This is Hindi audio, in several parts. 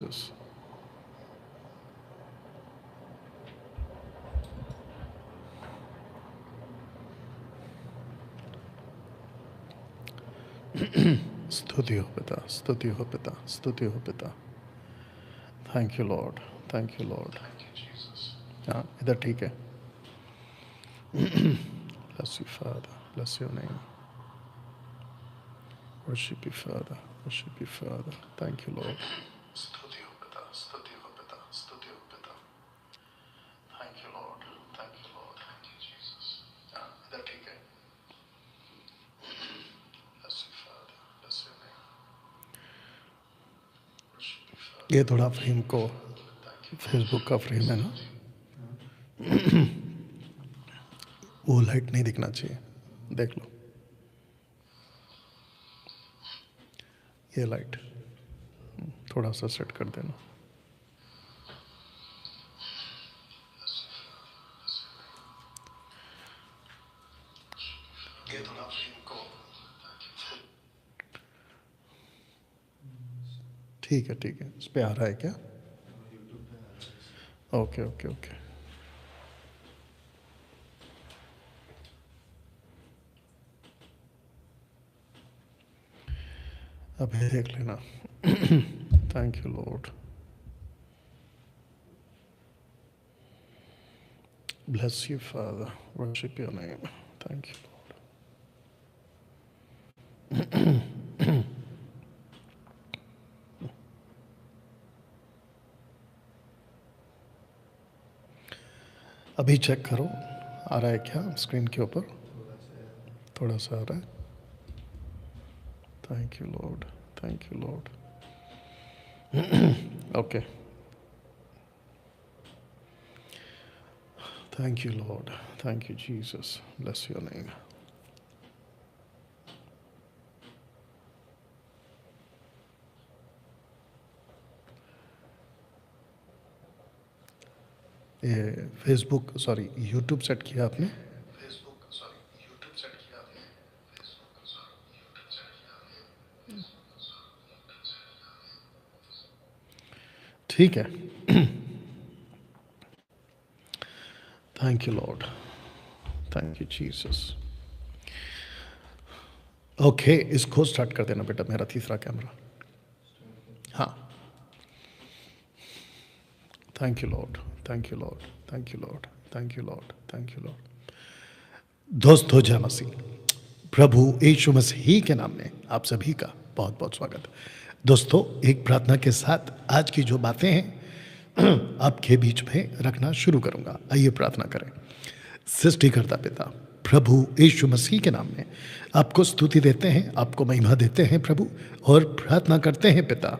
Yes. स्तुति हो पिता, स्तुति हो पिता, स्तुति हो पिता। Thank you Lord, thank you Lord. हाँ, इधर ठीक है। Bless you, Father. Bless your name. Worship you, Father. Worship you, Father. Thank you, Lord. स्तुति हो पिता, स्तुति हो पिता, स्तुति हो पिता। Thank you, Lord. Thank you, Lord. Thank you, Jesus. हाँ, इधर ठीक है। Bless you, Father. Bless your name. Worship you, Father. ये थोड़ा फ्रेम को फेसबुक का फ्रेम है ना, वो लाइट नहीं दिखना चाहिए, देख लो ये लाइट थोड़ा सा सेट कर देना। ये थोड़ा फ्रेम को ठीक है, ठीक है। इस पे आ रहा है क्या? Okay okay okay. अभी देख लेना। Thank you Lord. Bless you father, worship your name. Thank you Lord. अभी चेक करो, आ रहा है क्या स्क्रीन के ऊपर? थोड़ा सा आ रहा है। Thank you Lord, thank you Lord. Okay, thank you Lord, thank you Jesus, bless your name. ये फेसबुक सॉरी यूट्यूब सेट किया आपने? फेसबुक सॉरी यूट्यूब सेट किया आपने? फेसबुक सॉरी यूट्यूब सेट किया आपने? ठीक है। Thank you Lord, thank you Jesus. Okay, इसको स्टार्ट कर देना बेटा, मेरा तीसरा कैमरा। हाँ, thank you Lord, thank you Lord, thank you Lord, thank you Lord, thank you Lord. दोस्तों, जय मसीह। प्रभु यीशु मसीह के नाम में आप सभी का बहुत बहुत स्वागत। दोस्तों, एक प्रार्थना के साथ आज की जो बातें हैं आपके बीच में रखना शुरू करूंगा। आइए प्रार्थना करें। सृष्टिकर्ता पिता प्रभु यीशु मसीह के नाम में आपको स्तुति देते हैं, आपको महिमा देते हैं प्रभु, और प्रार्थना करते हैं पिता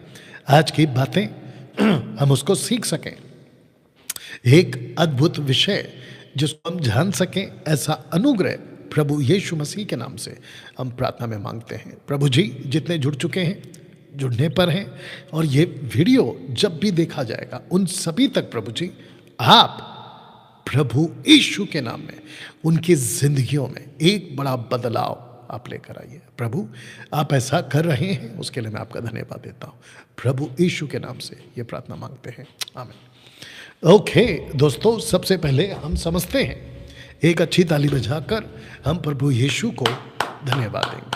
आज की बातें हम उसको सीख सकें, एक अद्भुत विषय जिसको हम जान सकें, ऐसा अनुग्रह प्रभु यीशु मसीह के नाम से हम प्रार्थना में मांगते हैं। प्रभु जी, जितने जुड़ चुके हैं, जुड़ने पर हैं, और ये वीडियो जब भी देखा जाएगा उन सभी तक प्रभु जी आप प्रभु यीशु के नाम में उनकी जिंदगियों में एक बड़ा बदलाव आप लेकर आइए। प्रभु, आप ऐसा कर रहे हैं, उसके लिए मैं आपका धन्यवाद देता हूँ। प्रभु यीशु के नाम से ये प्रार्थना मांगते हैं, आमीन। ओके दोस्तों, सबसे पहले हम समझते हैं, एक अच्छी ताली बजाकर हम प्रभु यीशु को धन्यवाद देंगे।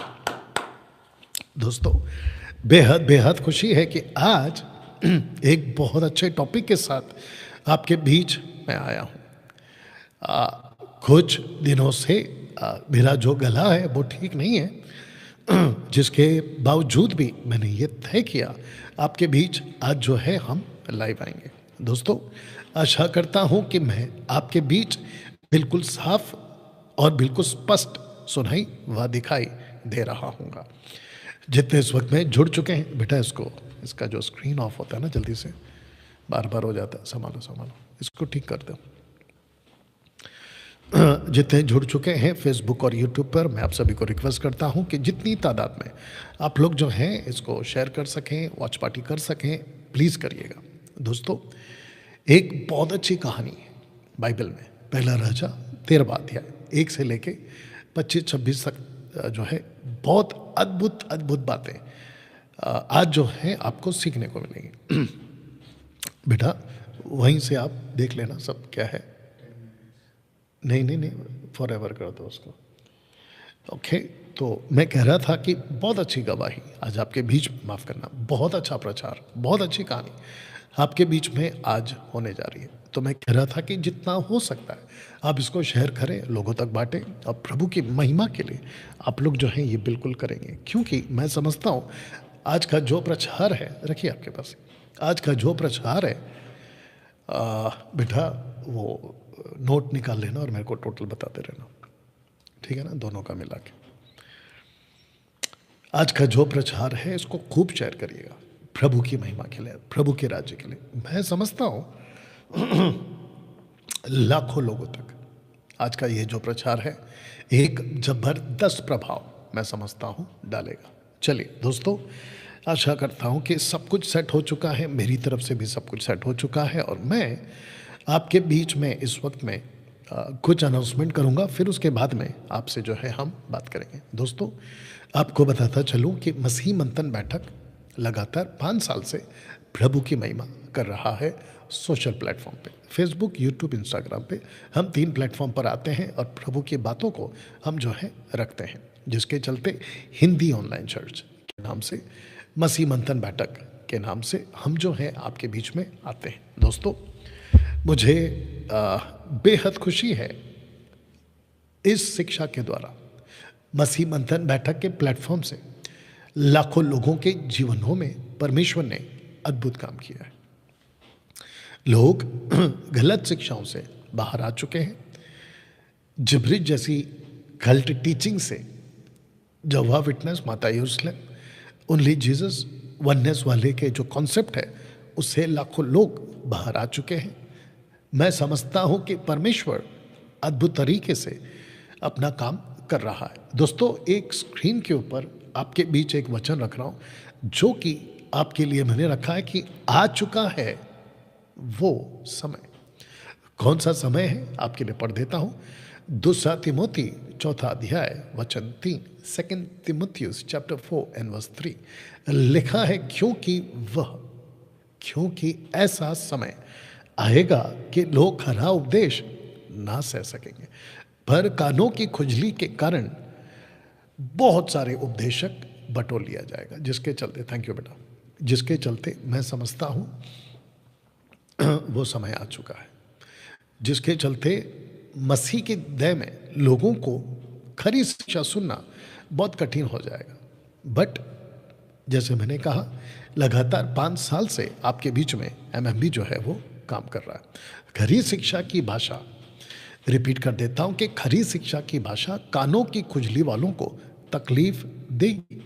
दोस्तों, बेहद बेहद खुशी है कि आज एक बहुत अच्छे टॉपिक के साथ आपके बीच में आया हूँ। कुछ दिनों से मेरा जो गला है वो ठीक नहीं है, जिसके बावजूद भी मैंने ये तय किया आपके बीच आज जो है हम लाइव आएंगे। दोस्तों, आशा करता हूँ कि मैं आपके बीच बिल्कुल साफ और बिल्कुल स्पष्ट सुनाई व दिखाई दे रहा हूँगा। जितने इस वक्त में जुड़ चुके हैं, बेटा इसका जो स्क्रीन ऑफ होता है ना, जल्दी से बार बार हो जाता है, संभालो संभालो, इसको ठीक कर दो। जितने जुड़ चुके हैं फेसबुक और यूट्यूब पर, मैं आप सभी को रिक्वेस्ट करता हूं कि जितनी तादाद में आप लोग जो हैं इसको शेयर कर सकें, वॉच पार्टी कर सकें, प्लीज़ करिएगा। दोस्तों, एक बहुत अच्छी कहानी है बाइबल में, पहला राजा 13वां अध्याय 1 से लेके 25-26 तक जो है बहुत अद्भुत अद्भुत बातें आज जो है आपको सीखने को मिलेंगी। बेटा वहीं से आप देख लेना सब क्या है। नहीं नहीं नहीं, फॉर एवर कर दो उसको। ओके, तो मैं कह रहा था कि बहुत अच्छी गवाही आज आपके बीच, माफ़ करना, बहुत अच्छा प्रचार, बहुत अच्छी कहानी आपके बीच में आज होने जा रही है। तो मैं कह रहा था कि जितना हो सकता है आप इसको शेयर करें, लोगों तक बांटें, और प्रभु की महिमा के लिए आप लोग जो हैं ये बिल्कुल करेंगे, क्योंकि मैं समझता हूँ आज का जो प्रचार है, रखिए आपके पास, आज का जो प्रचार है, बेटा वो नोट निकाल लेना और मेरे को टोटल बताते रहना, ठीक है ना, दोनों का मिला के। आज का जो प्रचार है इसको खूब शेयर करिएगा, प्रभु की महिमा के लिए, प्रभु के राज्य के लिए। मैं समझता हूँ लाखों लोगों तक आज का ये जो प्रचार है एक जबरदस्त प्रभाव मैं समझता हूँ डालेगा। चलिए दोस्तों, आशा करता हूँ कि सब कुछ सेट हो चुका है, मेरी तरफ से भी सब कुछ सेट हो चुका है, और मैं आपके बीच में इस वक्त में कुछ अनाउंसमेंट करूंगा, फिर उसके बाद में आपसे जो है हम बात करेंगे। दोस्तों, आपको बताता चलूं कि मसीह मंथन बैठक लगातार 5 साल से प्रभु की महिमा कर रहा है सोशल प्लेटफॉर्म पे, फेसबुक, यूट्यूब, इंस्टाग्राम पे। हम 3 प्लेटफॉर्म पर आते हैं और प्रभु की बातों को हम जो है रखते हैं, जिसके चलते हिंदी ऑनलाइन चर्च के नाम से, मसीह मंथन बैठक के नाम से हम जो है आपके बीच में आते हैं। दोस्तों, मुझे बेहद खुशी है इस शिक्षा के द्वारा मसीह मंथन बैठक के प्लेटफॉर्म से लाखों लोगों के जीवनों में परमेश्वर ने अद्भुत काम किया है। लोग गलत शिक्षाओं से बाहर आ चुके हैं, जिब्रिज जैसी गलत टीचिंग से, जवा विटनेस, माता यरूशलेम, ओनली जीसस, वननेस वाले के जो कॉन्सेप्ट है उससे लाखों लोग बाहर आ चुके हैं। मैं समझता हूं कि परमेश्वर अद्भुत तरीके से अपना काम कर रहा है। दोस्तों, एक स्क्रीन के ऊपर आपके बीच एक वचन रख रहा हूं जो कि आपके लिए मैंने रखा है कि आ चुका है वो समय। कौन सा समय है आपके लिए पढ़ देता हूं। 2 तिमोथी 4 अध्याय वचन 3, 2 तिमुथियुस चैप्टर 4 एंड वर्स 3 लिखा है, क्योंकि ऐसा समय आएगा कि लोग खरा उपदेश ना सह सकेंगे, पर कानों की खुजली के कारण बहुत सारे उपदेशक बटोर लिया जाएगा, जिसके चलते, थैंक यू बेटा, जिसके चलते मैं समझता हूं वो समय आ चुका है, जिसके चलते मसीह के दया में लोगों को खरी शिक्षा सुनना बहुत कठिन हो जाएगा। बट जैसे मैंने कहा, लगातार 5 साल से आपके बीच में एमएमबी जो है वो काम कर रहा है। खरी शिक्षा की भाषा, रिपीट कर देता हूं कि खरी शिक्षा की भाषा कानों की खुजली वालों को तकलीफ देगी,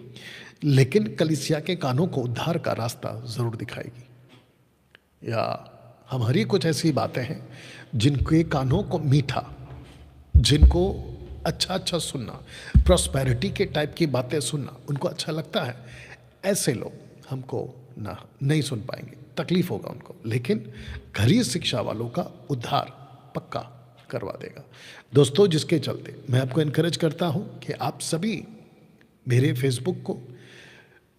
लेकिन कलीसिया के कानों को उद्धार का रास्ता जरूर दिखाएगी। या हमारी कुछ ऐसी बातें हैं जिनके कानों को मीठा, जिनको अच्छा सुनना, प्रॉस्पेरिटी के टाइप की बातें सुनना उनको अच्छा लगता है, ऐसे लोग हमको नहीं सुन पाएंगे, तकलीफ होगा उनको, लेकिन खरी शिक्षा वालों का उद्धार पक्का करवा देगा। दोस्तों, जिसके चलते मैं आपको इनकरेज करता हूं कि आप सभी मेरे फेसबुक को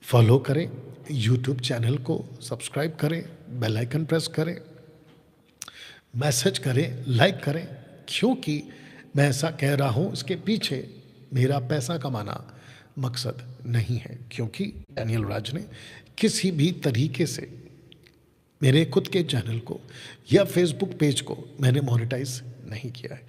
फॉलो करें, यूट्यूब चैनल को सब्सक्राइब करें, बेल आइकन प्रेस करें, मैसेज करें, लाइक करें, क्योंकि मैं ऐसा कह रहा हूं इसके पीछे मेरा पैसा कमाना मकसद नहीं है, क्योंकि डैनियल राज ने किसी भी तरीके से मेरे खुद के चैनल को या फेसबुक पेज को मैंने मोनेटाइज नहीं किया है,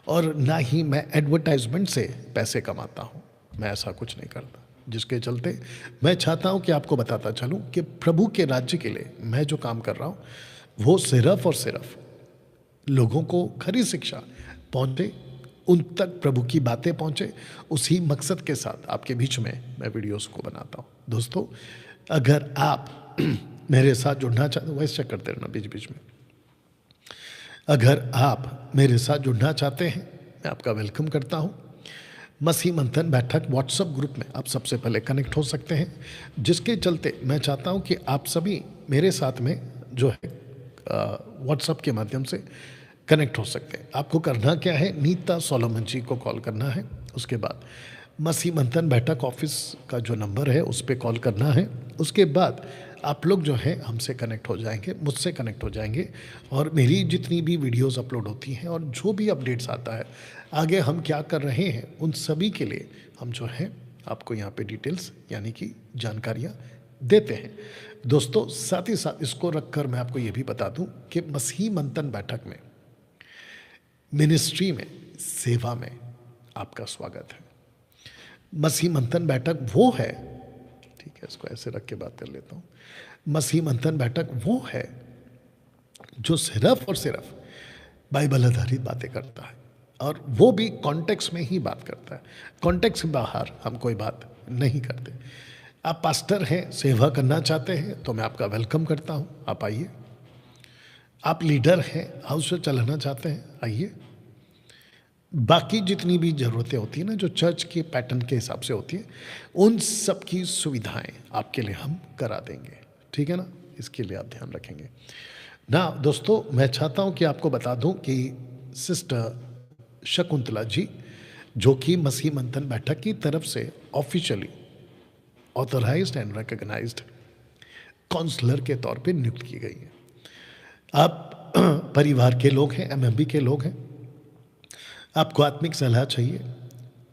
और ना ही मैं एडवर्टाइजमेंट से पैसे कमाता हूं, मैं ऐसा कुछ नहीं करता। जिसके चलते मैं चाहता हूं कि आपको बताता चलूं कि प्रभु के राज्य के लिए मैं जो काम कर रहा हूं वो सिर्फ और सिर्फ लोगों को खरी शिक्षा पहुंचे, उन तक प्रभु की बातें पहुंचे, उसी मकसद के साथ आपके बीच में मैं वीडियोस को बनाता हूं। दोस्तों, अगर आप मेरे साथ जुड़ना चाहते, वैसे चेक करते रहना बीच बीच में, अगर आप मेरे साथ जुड़ना चाहते हैं, मैं आपका वेलकम करता हूं। मसीह मंथन बैठक व्हाट्सएप ग्रुप में आप सबसे पहले कनेक्ट हो सकते हैं, जिसके चलते मैं चाहता हूं कि आप सभी मेरे साथ में जो है व्हाट्सएप के माध्यम से कनेक्ट हो सकते हैं। आपको करना क्या है, नीता सोलोमन जी को कॉल करना है, उसके बाद मसीह मंथन बैठक ऑफिस का जो नंबर है उस पर कॉल करना है, उसके बाद आप लोग जो है हमसे कनेक्ट हो जाएंगे, मुझसे कनेक्ट हो जाएंगे, और मेरी जितनी भी वीडियोस अपलोड होती हैं और जो भी अपडेट्स आता है, आगे हम क्या कर रहे हैं, उन सभी के लिए हम जो है आपको यहाँ पे डिटेल्स यानी कि जानकारियाँ देते हैं। दोस्तों, साथ ही साथ इसको रखकर मैं आपको ये भी बता दूं कि मसीह मंथन बैठक में, मिनिस्ट्री में, सेवा में आपका स्वागत है। मसीह मंथन बैठक वो है, ठीक है, इसको ऐसे रख के बात कर लेता हूँ। मसीह मंथन बैठक वो है जो सिर्फ और सिर्फ बाइबल आधारित बातें करता है, और वो भी कॉन्टेक्स्ट में ही बात करता है। कॉन्टेक्स्ट से बाहर हम कोई बात नहीं करते। आप पास्टर हैं, सेवा करना चाहते हैं, तो मैं आपका वेलकम करता हूं, आप आइए। आप लीडर हैं, हाउस से चलाना चाहते हैं, आइए। बाकी जितनी भी ज़रूरतें होती हैं ना, जो चर्च के पैटर्न के हिसाब से होती है, उन सब की सुविधाएं आपके लिए हम करा देंगे, ठीक है ना। इसके लिए आप ध्यान रखेंगे ना। दोस्तों, मैं चाहता हूं कि आपको बता दूं कि सिस्टर शकुंतला जी, जो कि मसीह मंथन बैठक की तरफ से officially authorised and recognised counsellor के तौर पे नियुक्त की गई है। आप परिवार के लोग हैं, एमएमबी के लोग हैं, आपको आत्मिक सलाह चाहिए,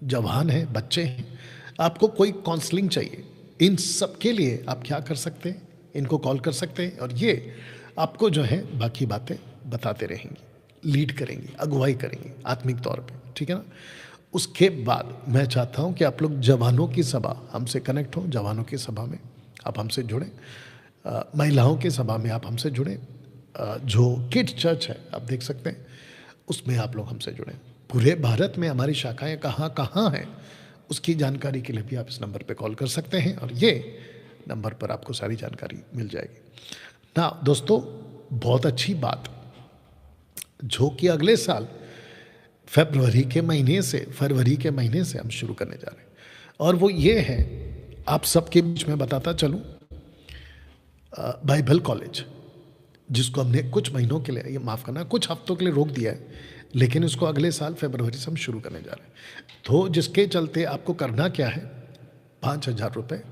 जवान हैं, बच्चे हैं, आपको कोई काउंसलिंग चाहिए, इन सब के लिए आप क्या कर सकते हैं, इनको कॉल कर सकते हैं, और ये आपको जो है बाकी बातें बताते रहेंगी, लीड करेंगी, अगुवाई करेंगी आत्मिक तौर पे, ठीक है ना। उसके बाद मैं चाहता हूं कि आप लोग जवानों की सभा हमसे कनेक्ट हो, जवानों की सभा में आप हमसे जुड़ें, महिलाओं की सभा में आप हमसे जुड़ें, जो किड चर्च है आप देख सकते हैं, उसमें आप लोग हमसे जुड़ें। पूरे भारत में हमारी शाखाएं कहाँ कहाँ हैं, उसकी जानकारी के लिए भी आप इस नंबर पे कॉल कर सकते हैं, और ये नंबर पर आपको सारी जानकारी मिल जाएगी ना। दोस्तों, बहुत अच्छी बात, जो कि अगले साल फरवरी के महीने से हम शुरू करने जा रहे हैं, और वो ये है, आप सबके बीच में बताता चलूं, बाइबल कॉलेज, जिसको हमने कुछ महीनों के लिए, ये माफ़ करना, कुछ हफ्तों के लिए रोक दिया है, लेकिन इसको अगले साल फरवरी से हम शुरू करने जा रहे हैं। तो जिसके चलते आपको करना क्या है, 5,000 रुपये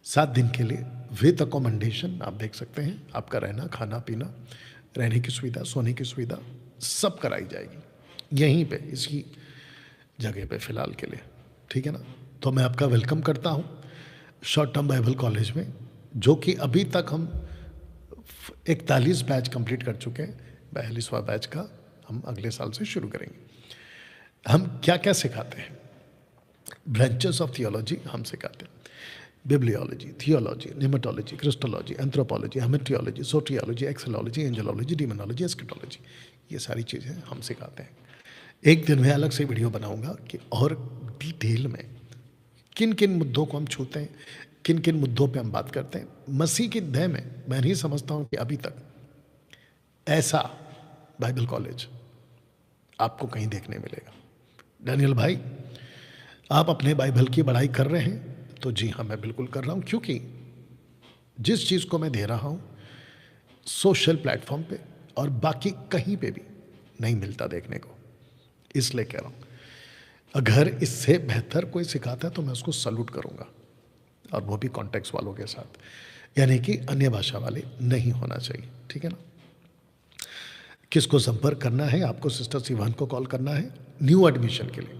7 दिन के लिए विद अकोमोडेशन, आप देख सकते हैं, आपका रहना, खाना पीना, रहने की सुविधा, सोने की सुविधा सब कराई जाएगी यहीं पे, इसी जगह पे फ़िलहाल के लिए, ठीक है ना। तो मैं आपका वेलकम करता हूँ शॉर्ट टर्म बाइबल कॉलेज में, जो कि अभी तक हम 41 बैच कंप्लीट कर चुके हैं, 42वां बैच का हम अगले साल से शुरू करेंगे। हम क्या क्या सिखाते हैं, ब्रांचेस ऑफ थियोलॉजी हम सिखाते हैं, बिब्लियोलॉजी, थियोलॉजी, निमेटोलॉजी, क्रिस्टोलॉजी, एंथ्रोपोलॉजी, हेमेट्रियोलॉजी, सोटियोलॉजी, एक्सेलॉलॉजी, एंजेलॉलॉजी, डीमोनोलॉजी, एस्केटोलॉजी, ये सारी चीज़ें हम सिखाते हैं। एक दिन मैं अलग से वीडियो बनाऊंगा कि और डिटेल में किन किन मुद्दों को हम छूते हैं, किन किन मुद्दों पे हम बात करते हैं। मसीह की देह में मैं नहीं समझता हूं कि अभी तक ऐसा बाइबल कॉलेज आपको कहीं देखने मिलेगा। डैनियल भाई, आप अपने बाइबल की पढ़ाई कर रहे हैं, तो जी हाँ, मैं बिल्कुल कर रहा हूं, क्योंकि जिस चीज़ को मैं दे रहा हूं सोशल प्लेटफॉर्म पे और बाकी कहीं पे भी नहीं मिलता देखने को, इसलिए कह रहा हूं। अगर इससे बेहतर कोई सिखाता है तो मैं उसको सल्यूट करूंगा, और वो भी कॉन्टेक्स्ट वालों के साथ, यानी कि अन्य भाषा वाले नहीं होना चाहिए, ठीक है ना। किसको संपर्क करना है, आपको सिस्टर सिवान को कॉल करना है न्यू एडमिशन के लिए,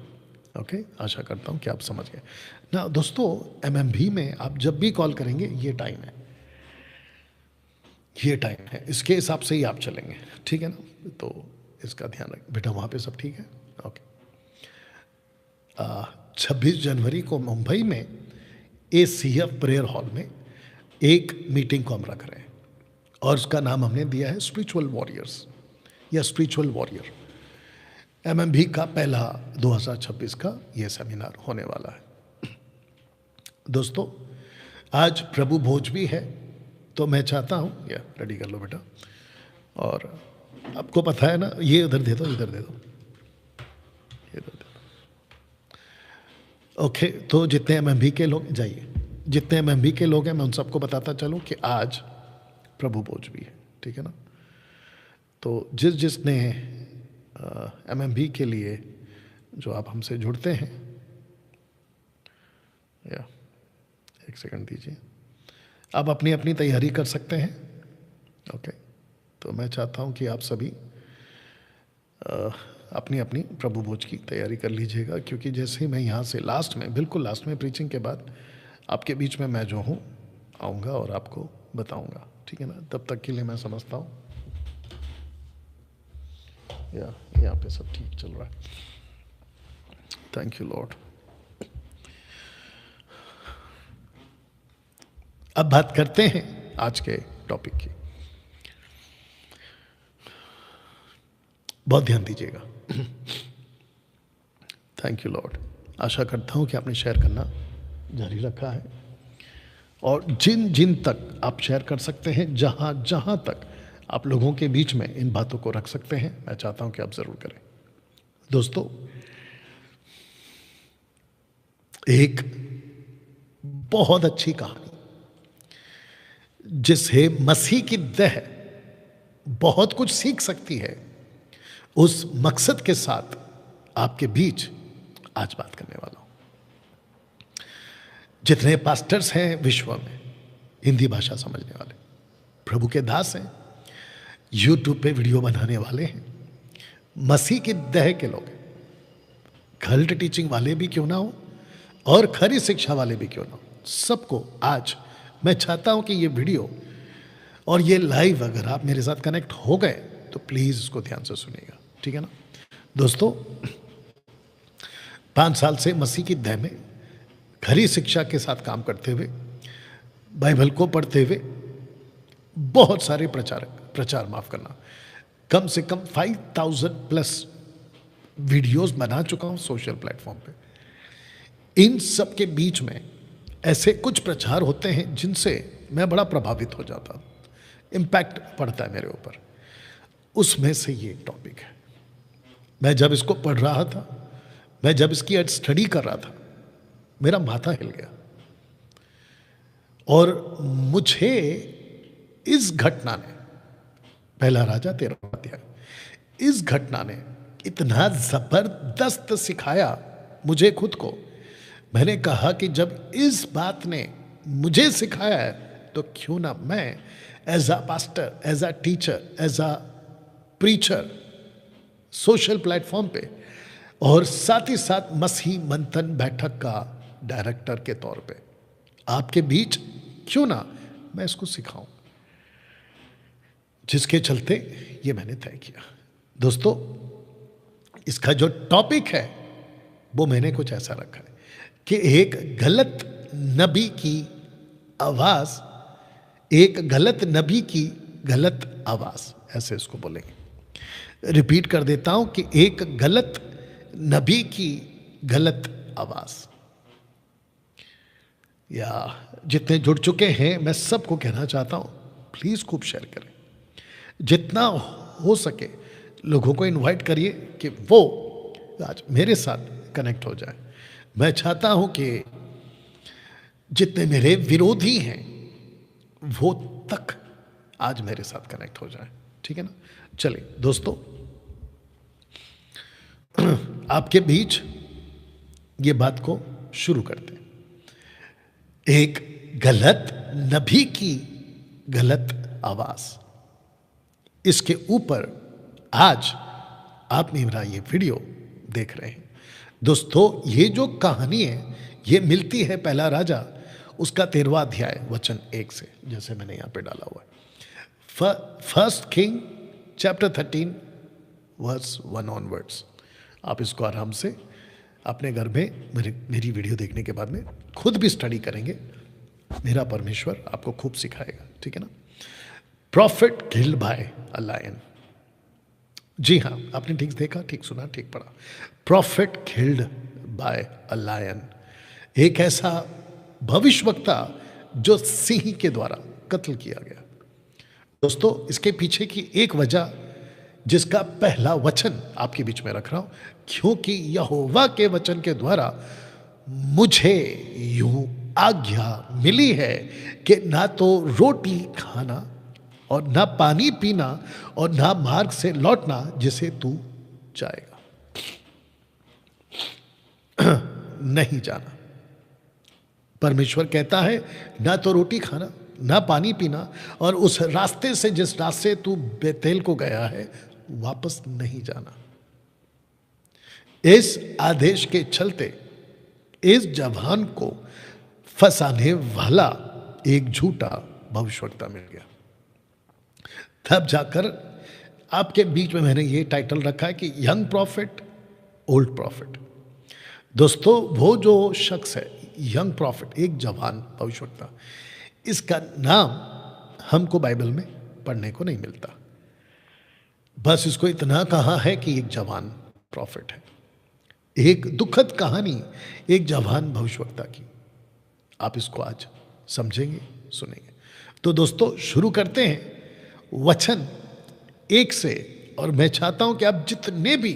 ओके। आशा करता हूँ कि आप समझ गए ना। दोस्तों, एमएमबी में आप जब भी कॉल करेंगे, ये टाइम है, ये टाइम है, इसके हिसाब से ही आप चलेंगे, ठीक है ना। तो इसका ध्यान रखें बेटा। वहाँ पे सब ठीक है, ओके। 26 जनवरी को मुंबई में ACF प्रेयर हॉल में एक मीटिंग को हम रख रहे हैं, और उसका नाम हमने दिया है स्पिरिचुअल वॉरियर्स या स्पिरिचुअल वॉरियर। एमएमबी का पहला 2026 का ये सेमिनार होने वाला है। दोस्तों, आज प्रभु भोज भी है, तो मैं चाहता हूँ, या रेडी कर लो बेटा, और आपको पता है ना, ये उधर दे दो, इधर दे दो, ये दे दो, ओके। तो जितने एमएमबी के लोग, जाइए, जितने एमएमबी के लोग हैं, मैं उन सबको बताता चलूँ कि आज प्रभु भोज भी है, ठीक है ना। तो जिसने एमएमबी के लिए जो आप हमसे जुड़ते हैं, या एक सेकंड दीजिए, आप अपनी अपनी तैयारी कर सकते हैं। ओके, तो मैं चाहता हूं कि आप सभी अपनी अपनी प्रभु भोज की तैयारी कर लीजिएगा, क्योंकि जैसे ही मैं यहाँ से लास्ट में, बिल्कुल लास्ट में प्रीचिंग के बाद आपके बीच में मैं जो हूँ आऊँगा और आपको बताऊँगा, ठीक है ना। तब तक के लिए मैं समझता हूँ यहाँ पे सब ठीक चल रहा है। Thank you Lord. अब बात करते हैं आज के टॉपिक की। बहुत ध्यान दीजिएगा। Thank you Lord. आशा करता हूं कि आपने शेयर करना जारी रखा है, और जिन जिन तक आप शेयर कर सकते हैं, जहां जहां तक आप लोगों के बीच में इन बातों को रख सकते हैं, मैं चाहता हूं कि आप जरूर करें। दोस्तों, एक बहुत अच्छी कहानी जिससे मसीह की देह बहुत कुछ सीख सकती है, उस मकसद के साथ आपके बीच आज बात करने वाला हूं। जितने पास्टर्स हैं विश्व में, हिंदी भाषा समझने वाले, प्रभु के दास हैं, यूट्यूब पे वीडियो बनाने वाले हैं, मसीह की देह के लोग हैं, कल्ट टीचिंग वाले भी क्यों ना हो और खरी शिक्षा वाले भी क्यों ना हो, सबको आज मैं चाहता हूं कि ये वीडियो और ये लाइव अगर आप मेरे साथ कनेक्ट हो गए तो प्लीज इसको ध्यान से सुनिएगा, ठीक है ना। दोस्तों, 5 साल से मसीह की देह में खरी शिक्षा के साथ काम करते हुए, बाइबल को पढ़ते हुए, बहुत सारे प्रचार माफ करना, कम से कम 5000 प्लस वीडियोस बना चुका हूं सोशल प्लेटफॉर्म पे। इन सब के बीच में ऐसे कुछ प्रचार होते हैं जिनसे मैं बड़ा प्रभावित हो जाता हूं, इम्पैक्ट पड़ता है मेरे ऊपर। उसमें से ये एक टॉपिक है। मैं जब इसको पढ़ रहा था, मैं जब इसकी स्टडी कर रहा था, मेरा माथा हिल गया, और मुझे इस घटना ने, पहला राजा 13वां अध्याय, इस घटना ने इतना जबरदस्त सिखाया मुझे खुद को। मैंने कहा कि जब इस बात ने मुझे सिखाया है तो क्यों ना मैं as a pastor, as a teacher, as a preacher social platform पे, और साथ ही साथ मसीह मंथन बैठक का डायरेक्टर के तौर पे आपके बीच क्यों ना मैं इसको सिखाऊं, जिसके चलते ये मैंने तय किया। दोस्तों, इसका जो टॉपिक है वो मैंने कुछ ऐसा रखा है कि एक गलत नबी की आवाज, एक गलत नबी की गलत आवाज, ऐसे इसको बोलेंगे। रिपीट कर देता हूं कि एक गलत नबी की गलत आवाज। या जितने जुड़ चुके हैं, मैं सबको कहना चाहता हूं, प्लीज खूब शेयर करें, जितना हो सके लोगों को इनवाइट करिए कि वो आज मेरे साथ कनेक्ट हो जाए। मैं चाहता हूं कि जितने मेरे विरोधी हैं वो तक आज मेरे साथ कनेक्ट हो जाए, ठीक है ना। चलिए दोस्तों, आपके बीच ये बात को शुरू करते हैं। एक गलत नबी की गलत आवाज, इसके ऊपर आज आप मेरा ये वीडियो देख रहे हैं। दोस्तों, ये जो कहानी है ये मिलती है पहला राजा उसका 13वां अध्याय वचन 1 से, जैसे मैंने यहाँ पे डाला हुआ है। First king chapter 13 verse 1 onwards. आप इसको आराम से अपने घर में मेरी वीडियो देखने के बाद में खुद भी स्टडी करेंगे, मेरा परमेश्वर आपको खूब सिखाएगा, ठीक है ना। Prophet killed by a lion. जी हाँ, आपने ठीक देखा, ठीक सुना, ठीक पढ़ा। Prophet killed by a lion, एक ऐसा भविष्यवक्ता जो सिंह के द्वारा कत्ल किया गया। दोस्तों, इसके पीछे की एक वजह जिसका पहला वचन आपके बीच में रख रहा हूं, क्योंकि यहोवा के वचन के द्वारा मुझे यूं आज्ञा मिली है कि ना तो रोटी खाना और ना पानी पीना और ना मार्ग से लौटना जिसे तू जाएगा। नहीं जाना। परमेश्वर कहता है ना तो रोटी खाना, ना पानी पीना, और उस रास्ते से जिस रास्ते तू बेतेल को गया है वापस नहीं जाना। इस आदेश के चलते इस जवान को फंसाने वाला एक झूठा भविष्यवक्ता मिल गया। तब जाकर आपके बीच में मैंने ये टाइटल रखा है कि यंग प्रॉफिट, ओल्ड प्रॉफिट। दोस्तों, वो जो शख्स है यंग प्रॉफिट, एक जवान भविष्यवक्ता, इसका नाम हमको बाइबल में पढ़ने को नहीं मिलता। बस इसको इतना कहा है कि एक जवान प्रॉफिट है। एक दुखद कहानी एक जवान भविष्यवक्ता की, आप इसको आज समझेंगे, सुनेंगे। तो दोस्तों, शुरू करते हैं वचन 1 से। और मैं चाहता हूं कि आप जितने भी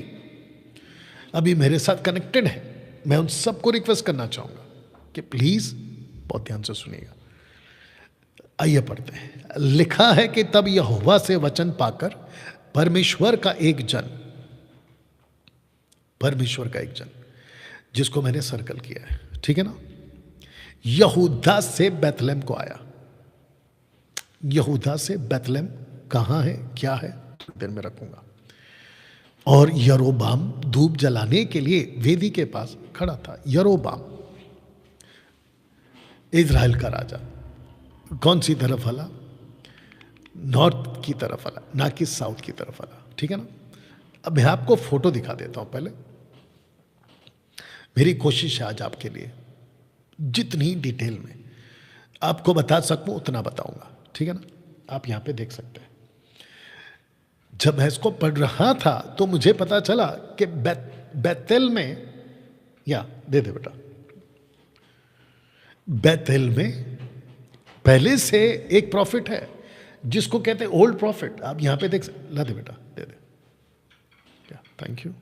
अभी मेरे साथ कनेक्टेड हैं, मैं उन सबको रिक्वेस्ट करना चाहूंगा कि प्लीज बहुत ध्यान से सुनिएगा। आइए पढ़ते हैं। लिखा है कि तब यहोवा से वचन पाकर परमेश्वर का एक जन, परमेश्वर का एक जन जिसको मैंने सर्कल किया है, ठीक है ना, यहूदा से बैतलहम को आया। यहूदा से बैतलहम कहां है, क्या है, थोड़ी देर में रखूंगा। और यरोबाम धूप जलाने के लिए वेदी के पास खड़ा था। यरोबाम इजराइल का राजा, कौन सी तरफ वाला, नॉर्थ की तरफ वाला, ना कि साउथ की तरफ वाला, ठीक है ना। अब मैं आपको फोटो दिखा देता हूं पहले। मेरी कोशिश है आज आपके लिए जितनी डिटेल में आपको बता सकूं उतना बताऊंगा, ठीक है ना। आप यहां पे देख सकते हैं। जब मैं इसको पढ़ रहा था तो मुझे पता चला कि बैतल में, या दे दे बेटा, बैतल में पहले से एक प्रॉफिट है जिसको कहते हैं ओल्ड प्रॉफिट। आप यहां पे देख, ला दे बेटा, दे दे, क्या, थैंक यू।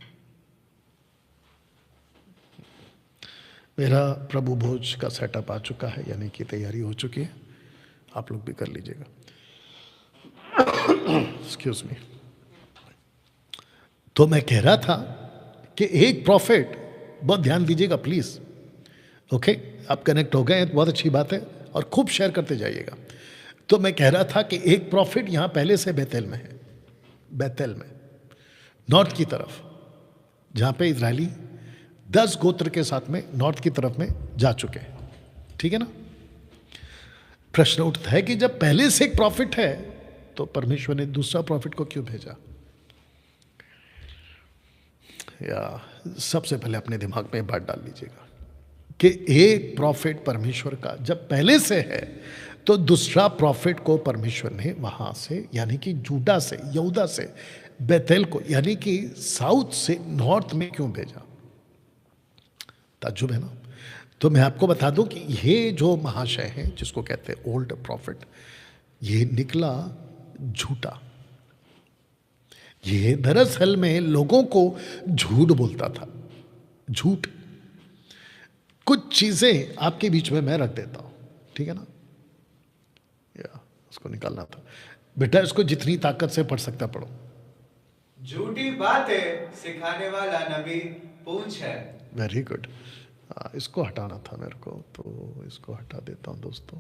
मेरा प्रभु भोज का सेटअप आ चुका है, यानी कि तैयारी हो चुकी है, आप लोग भी कर लीजिएगा। Excuse me. तो मैं कह रहा था कि एक प्रॉफिट, बहुत ध्यान दीजिएगा प्लीज, ओके। आप कनेक्ट हो गए हैं तो बहुत अच्छी बात है, और खूब शेयर करते जाइएगा। तो मैं कह रहा था कि एक प्रॉफिट यहां पहले से बैतल में है, बैतल में नॉर्थ की तरफ, जहां पे इजरायली 10 गोत्र के साथ में नॉर्थ की तरफ में जा चुके हैं, ठीक है ना। प्रश्न उठता है कि जब पहले से एक प्रॉफिट है तो परमेश्वर ने दूसरा प्रॉफिट को क्यों भेजा। या सबसे पहले अपने दिमाग में बात डाल लीजिएगा कि एक प्रॉफिट परमेश्वर का जब पहले से है तो दूसरा प्रॉफिट को परमेश्वर ने वहां से, यानी कि जूडा से, यहूदा से बैतल को, यानी कि साउथ से नॉर्थ में क्यों भेजा। ताज्जुब है ना। तो मैं आपको बता दूं कि ये जो महाशय है जिसको कहते हैं ओल्ड प्रॉफिट, ये निकला झूठा। ये दरअसल में लोगों को झूठ बोलता था। झूठ, कुछ चीजें आपके बीच में मैं रख देता हूं, ठीक है ना। या उसको निकालना था बेटा, इसको जितनी ताकत से पढ़ सकता पढ़ो। झूठी बातें सिखाने वाला नबी पूंछ है। Very good. इसको हटाना था मेरे को, तो इसको हटा देता हूं दोस्तों,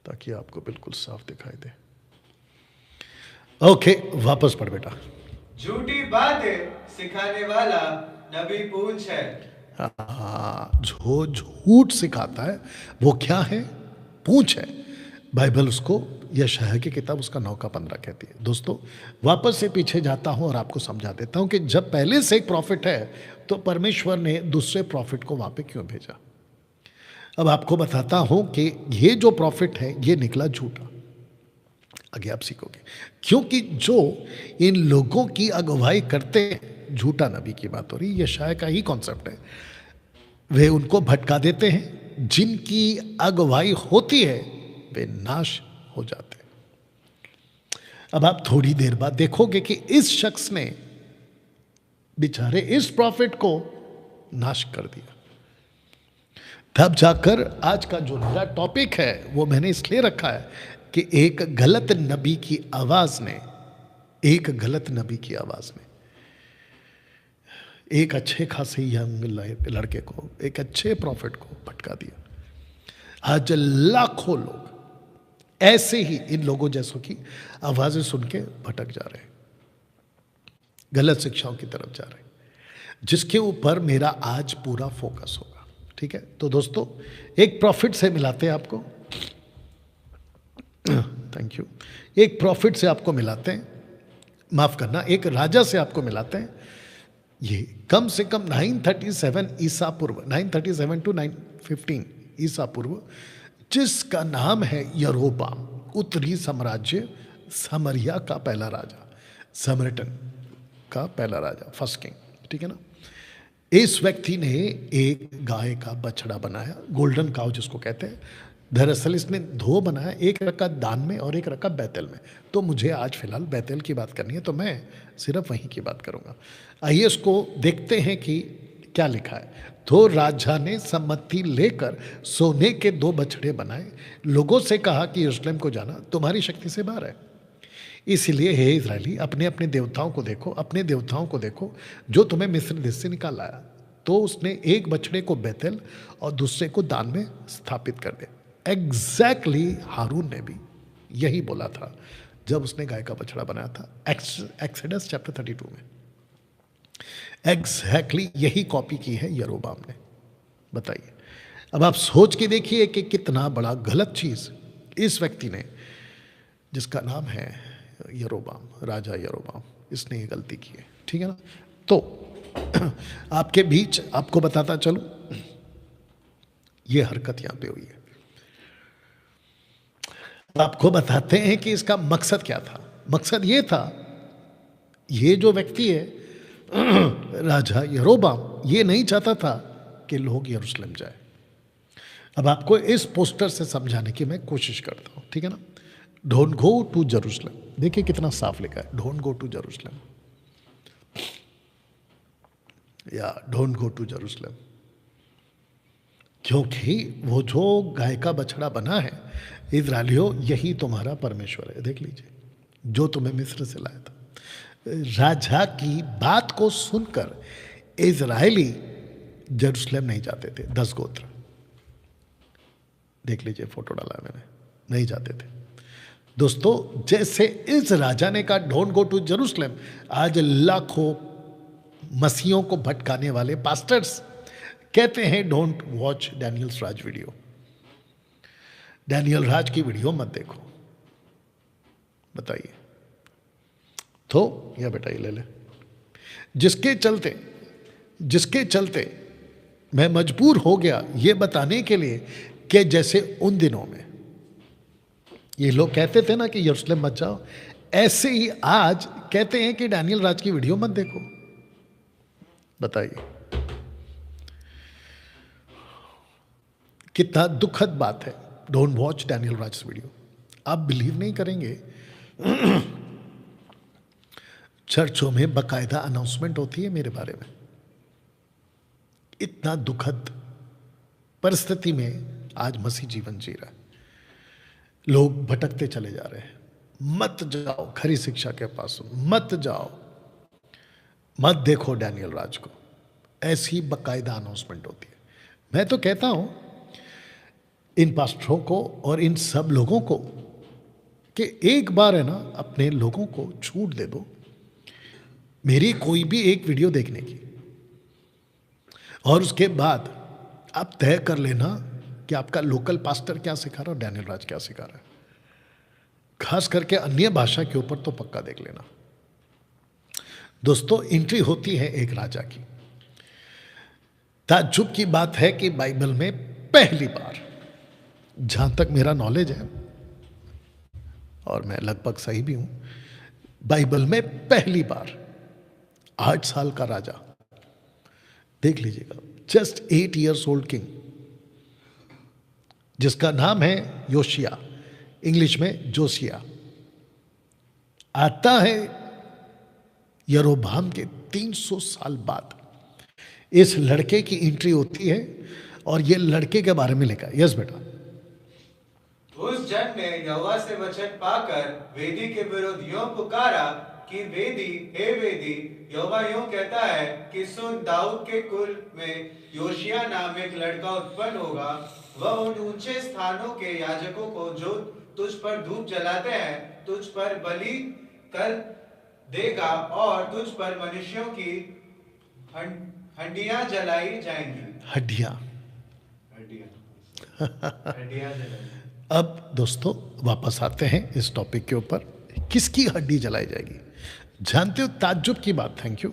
ताकि आपको बिल्कुल साफ दिखाई दे। ओके, वापस पढ़ बेटा। झूठी बातें सिखाने वाला नबी पूंछ है। जो झूठ सिखाता है वो क्या है, पूंछ है। बाइबल उसको, यशायाह की किताब उसका 9 का 15 कहती है। दोस्तों, वापस से पीछे जाता हूं और आपको समझा देता हूं कि जब पहले से एक प्रॉफिट है तो परमेश्वर ने दूसरे प्रॉफिट को वहां पे क्यों भेजा। अब आपको बताता हूं कि ये जो प्रॉफिट है ये निकला झूठा। आगे आप सीखोगे, क्योंकि जो इन लोगों की अगुवाई करते हैं, झूठा नबी की बात हो रही, यशायाह का ही कॉन्सेप्ट है, वे उनको भटका देते हैं। जिनकी अगुवाई होती है वे नाश हो जाते हैं। अब आप थोड़ी देर बाद देखोगे कि इस शख्स ने बेचारे इस प्रॉफिट को नाश कर दिया। तब जाकर आज का जो मेरा टॉपिक है वो मैंने इसलिए रखा है कि एक गलत नबी की आवाज ने, एक गलत नबी की आवाज में एक अच्छे खासे यंग लड़के को, एक अच्छे प्रॉफिट को भटका दिया। आज लाखों लोग ऐसे ही इन लोगों जैसों की आवाजें सुन के भटक जा रहे हैं, गलत शिक्षाओं की तरफ जा रहे हैं, जिसके ऊपर मेरा आज पूरा फोकस होगा। ठीक है, तो दोस्तों एक प्रॉफिट से मिलाते हैं आपको, थैंक यू, एक प्रॉफिट से आपको मिलाते हैं, माफ करना, एक राजा से आपको मिलाते हैं। ये कम से कम 937 ईसा पूर्व, 937 टू 915 ईसा पूर्व, जिसका नाम है यरोबाम, उत्तरी साम्राज्य समरिया का पहला राजा, समरटन का पहला राजा, फर्स्ट किंग। ठीक है ना। इस व्यक्ति ने एक गाय का बछड़ा बनाया, गोल्डन काउ जिसको कहते हैं। दरअसल इसने दो बनाया, एक रखा दान में और एक रखा बैतल में। तो मुझे आज फिलहाल बैतल की बात करनी है, तो मैं सिर्फ वहीं की बात करूंगा। आइए इसको देखते हैं कि क्या लिखा है। तो राजा ने सम्मति लेकर सोने के 2 बछड़े बनाए, लोगों से कहा कि यरूशलेम को जाना तुम्हारी शक्ति से बाहर है। इसलिए हे इजरायली, अपने अपने देवताओं को देखो, अपने देवताओं को देखो जो तुम्हें मिस्र देश से निकाल लाया। तो उसने एक बछड़े को बैतल और दूसरे को दान में स्थापित कर दिया। एग्जैक्टली हारून ने भी यही बोला था जब उसने गाय का बछड़ा बनाया था, एक्सोडस चैप्टर 32 में। एग्जैक्टली यही कॉपी की है यरोबाम ने। बताइए, अब आप सोच के देखिए कि कितना बड़ा गलत चीज इस व्यक्ति ने, जिसका नाम है यरोबाम, राजा यरोबाम, इसने ये गलती की है। ठीक है ना। तो आपके बीच आपको बताता चलूं, ये हरकत यहां पे हुई है। आपको बताते हैं कि इसका मकसद क्या था। मकसद ये था, ये जो व्यक्ति है राजा यरोबाम, ये नहीं चाहता था कि लोग यरूशलेम जाए। अब आपको इस पोस्टर से समझाने की मैं कोशिश करता हूं। ठीक है ना। डोंट गो टू जेरूशलेम, देखिए कितना साफ लिखा है, डोंट गो टू जेरूशलेम, या डोंट गो टू जेरूशलेम। क्योंकि वो जो गाय का बछड़ा बना है, इजराइलियों, यही तुम्हारा परमेश्वर है। देख लीजिए, जो तुम्हें मिस्र से लाया था। राजा की बात को सुनकर इजरायली जेरूशलेम नहीं जाते थे। 10 गोत्र, देख लीजिए, फोटो डाला है मैंने, नहीं जाते थे। दोस्तों, जैसे इस राजा ने कहा डोंट गो टू जेरूशलेम, आज लाखों मसीहों को भटकाने वाले पास्टर्स कहते हैं don't watch Daniel's Raj video, Daniel Raj की वीडियो मत देखो। बताइए, तो यह बेटा ये ले ले। जिसके चलते मैं मजबूर हो गया ये बताने के लिए कि जैसे उन दिनों में ये लोग कहते थे ना कि यरूशलेम मत जाओ, ऐसे ही आज कहते हैं कि डैनियल राज की वीडियो मत देखो। बताइए, कितना दुखद बात है। Don't watch Daniel Raj video. आप बिलीव नहीं करेंगे, चर्चों में बकायदा अनाउंसमेंट होती है मेरे बारे में। इतना दुखद परिस्थिति में आज मसीह जीवन जी रहा है, लोग भटकते चले जा रहे हैं। मत जाओ खरी शिक्षा के पास, मत जाओ, मत देखो डैनियल राज को। ऐसी बकायदा अनाउंसमेंट होती है। मैं तो कहता हूं इन पास्टरों को और इन सब लोगों को कि एक बार है ना, अपने लोगों को छूट दे दो मेरी कोई भी एक वीडियो देखने की, और उसके बाद आप तय कर लेना कि आपका लोकल पास्टर क्या सिखा रहा है और डैनियल राज क्या सिखा रहा है। खास करके अन्य भाषा के ऊपर तो पक्का देख लेना। दोस्तों, एंट्री होती है एक राजा की। ताज्जुब की बात है कि बाइबल में पहली बार, जहां तक मेरा नॉलेज है और मैं लगभग सही भी हूं, बाइबल में पहली बार 8 साल का राजा, देख लीजिएगा, जस्ट 8 years old किंग, जिसका नाम है योशिया, इंग्लिश में जोसिया, आता है यरोबाम के 300 साल बाद। इस लड़के की एंट्री होती है और ये लड़के के बारे में लिखा है। यस बेटा। उस जन ने यहोवा से वचन पाकर वेदी के विरुद्ध यूं पुकारा कि वेदी, हे वेदी, यहोवा यूं कहता है कि सुन, दाऊद के कुल में योशिया नाम एक लड़का उत्पन्न होगा। वह उन ऊंचे स्थानों के याजकों को जो तुझ पर धूप जलाते हैं तुझ पर बलि कर देगा, और तुझ पर मनुष्यों की हड्डियां जलाई जाएंगी। हड्डियां। हड्डियां जलाई। अब दोस्तों वापस आते हैं इस टॉपिक के ऊपर, किसकी हड्डी जलाई जाएगी। जानते हो ताज्जुब की बात, थैंक यू।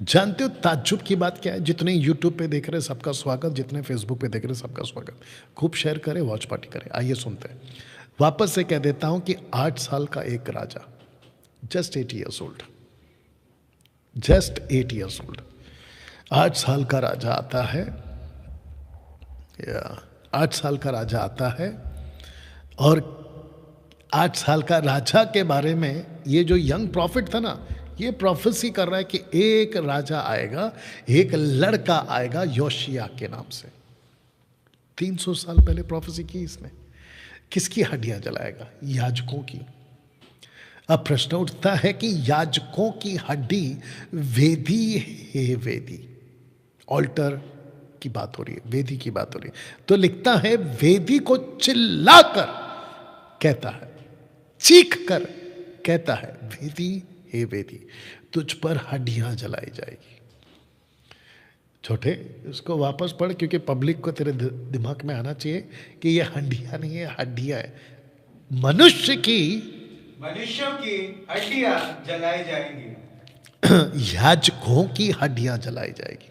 जानते हो ताज्जुब की बात क्या है? जितने यूट्यूब पे देख रहे हैं सबका स्वागत, जितने फेसबुक पे देख रहे हैं सबका स्वागत। खूब शेयर करें, वॉच पार्टी करें। आइए सुनते हैं। वापस से कह देता हूं कि 8 साल का एक राजा, just 8 years old, just 8 years old, 8 साल का राजा आता है, 8 साल का राजा आता है, और 8 साल का राजा के बारे में ये जो यंग प्रॉफिट था ना, ये प्रोफेसी कर रहा है कि एक राजा आएगा, एक लड़का आएगा योशिया के नाम से। 300 साल पहले प्रोफेसी की इसने। किसकी हड्डियां जलाएगा? याजकों की। अब प्रश्न उठता है कि याजकों की हड्डी वेदी है, वेदी, ऑल्टर की बात हो रही है, वेदी की बात हो रही है। तो लिखता है वेदी को चिल्लाकर कहता है, चीख कर कहता है, वेदी हे वेदी, तुझ पर हड्डियां जलाई जाएगी। छोटे, इसको वापस पढ़, क्योंकि पब्लिक को तेरे दिमाग में आना चाहिए कि ये हड्डियां नहीं है, हड्डियां है। मनुष्य की, मनुष्यों की हड्डियां जलाई जाएंगी। याजकों की हड्डियां जलाई जाएगी।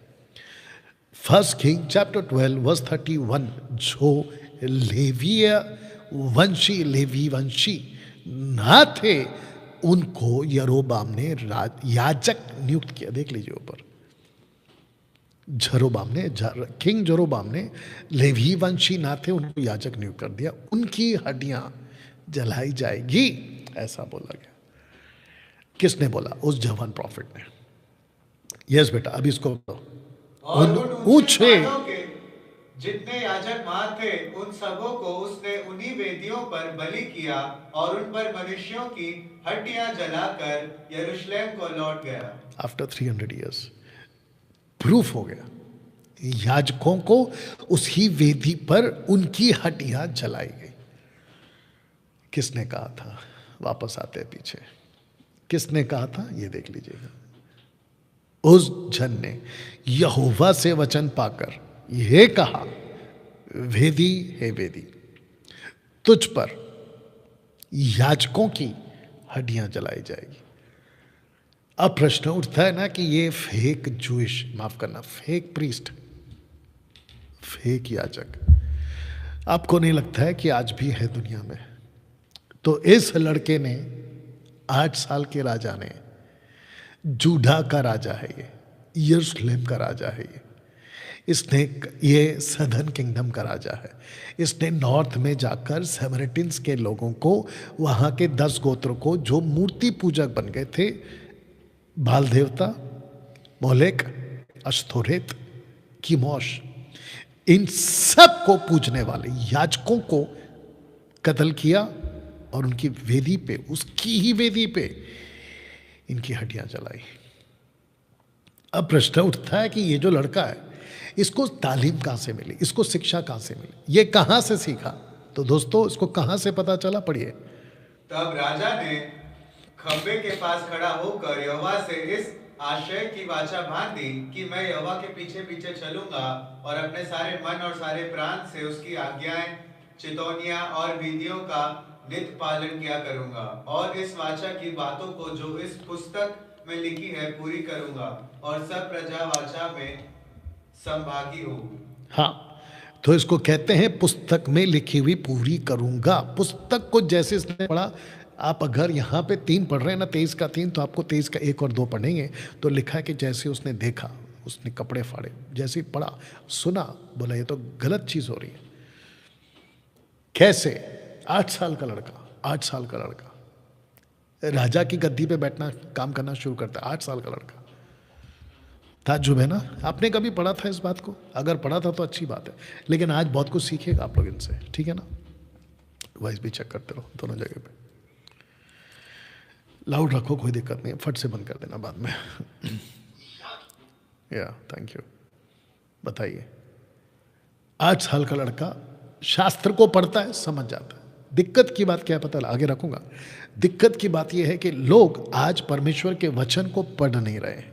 1 किंग चैप्टर 12 वर्स 31, जो लेवी वंशी ना थे उनको यरोबाम ने याजक नियुक्त किया। देख लीजिए ऊपर, किंग जरोबाम ने लेवी वंशी ना थे उनको याजक नियुक्त कर दिया, उनकी हड्डियां जलाई जाएगी, ऐसा बोला गया। किसने बोला? उस जवान प्रॉफिट ने। यस बेटा, अभी इसको और उन ऊंचे स्थानों के जितने याजक वहां थे उन सबों को उसने उन्हीं वेदियों पर बलि किया, और उन पर मनुष्यों की हड्डियां जलाकर यरूशलेम को लौट गया। आफ्टर 300 ईयर्स प्रूफ हो गया, याजकों को उसी वेदी पर उनकी हड्डियां जलाई गई। किसने कहा था? वापस आते हैं पीछे, किसने कहा था ये देख लीजिएगा। उस जन ने यहोवा से वचन पाकर यह कहा, वेदी हे वेदी, तुझ पर याजकों की हड्डियां जलाई जाएगी। अब प्रश्न उठता है ना कि ये फेक जूइश, माफ करना, फेक प्रीस्ट, फेक याजक, आपको नहीं लगता है कि आज भी है दुनिया में? तो इस लड़के ने, 8 साल के राजा ने, जूडा का राजा है ये, यरूशलेम का राजा है ये सदर्न किंगडम का राजा है। इसने नॉर्थ में जाकर सैमरिटन्स के लोगों को, वहाँ के 10 गोत्रों को जो मूर्ति पूजक बन गए थे, बाल देवता, मोलेक, अश्तोरेत, कीमोश, इन सब को पूजने वाले याजकों को कत्ल किया, और उनकी वेदी पे, उसकी ही वेदी पे इनकी हड्डियां जलाई। अब प्रश्न उठता है कि ये जो लड़का है, इसको तालीम कहां से मिली, इसको शिक्षा कहां से मिली, ये कहां से सीखा? तो दोस्तों इसको कहां से पता चला, पढ़िए। तब राजा ने खंबे के पास खड़ा होकर यहोवा से इस आशय की वाचा बांध दी कि मैं यहोवा के पीछे पीछे चलूंगा और अपने सारे मन और सारे प्राण से उसकी आज्ञाएं, चितौनियां और विधियों का नित्य पालन किया करूंगा, और इस वाचा की बातों को जो इस पुस्तक में लिखी है पूरी करूंगा, और सब प्रजा वाचा में संभागी होगी। हाँ, तो इसको कहते हैं पुस्तक में लिखी हुई पूरी करूंगा। पुस्तक को जैसे इसने पढ़ा, आप अगर यहाँ पे 3 पढ़ रहे हैं ना, 23 का 3, तो आपको 23 का 1 और 2 पढ़ेंगे तो लिखा है कि जैसे उसने देखा, उसने कपड़े फाड़े, जैसे ही पढ़ा, सुना, बोला ये तो गलत चीज हो रही है। कैसे? 8 साल का लड़का, 8 साल का लड़का राजा की गद्दी पे बैठना, काम करना शुरू करता है। 8 साल का लड़का, ताज्जुब है ना? आपने कभी पढ़ा था इस बात को? अगर पढ़ा था तो अच्छी बात है, लेकिन आज बहुत कुछ सीखेगा आप लोग इनसे, ठीक है ना? वॉइस भी चेक करते रहो दोनों जगह पे। लाउड रखो, कोई दिक्कत नहीं, फट से बंद कर देना बाद में। या थैंक यू। बताइए, 8 साल का लड़का शास्त्र को पढ़ता है, समझ जाता है। दिक्कत की बात क्या है पता, आगे रखूंगा। दिक्कत की बात यह है कि लोग आज परमेश्वर के वचन को पढ़ नहीं रहे हैं।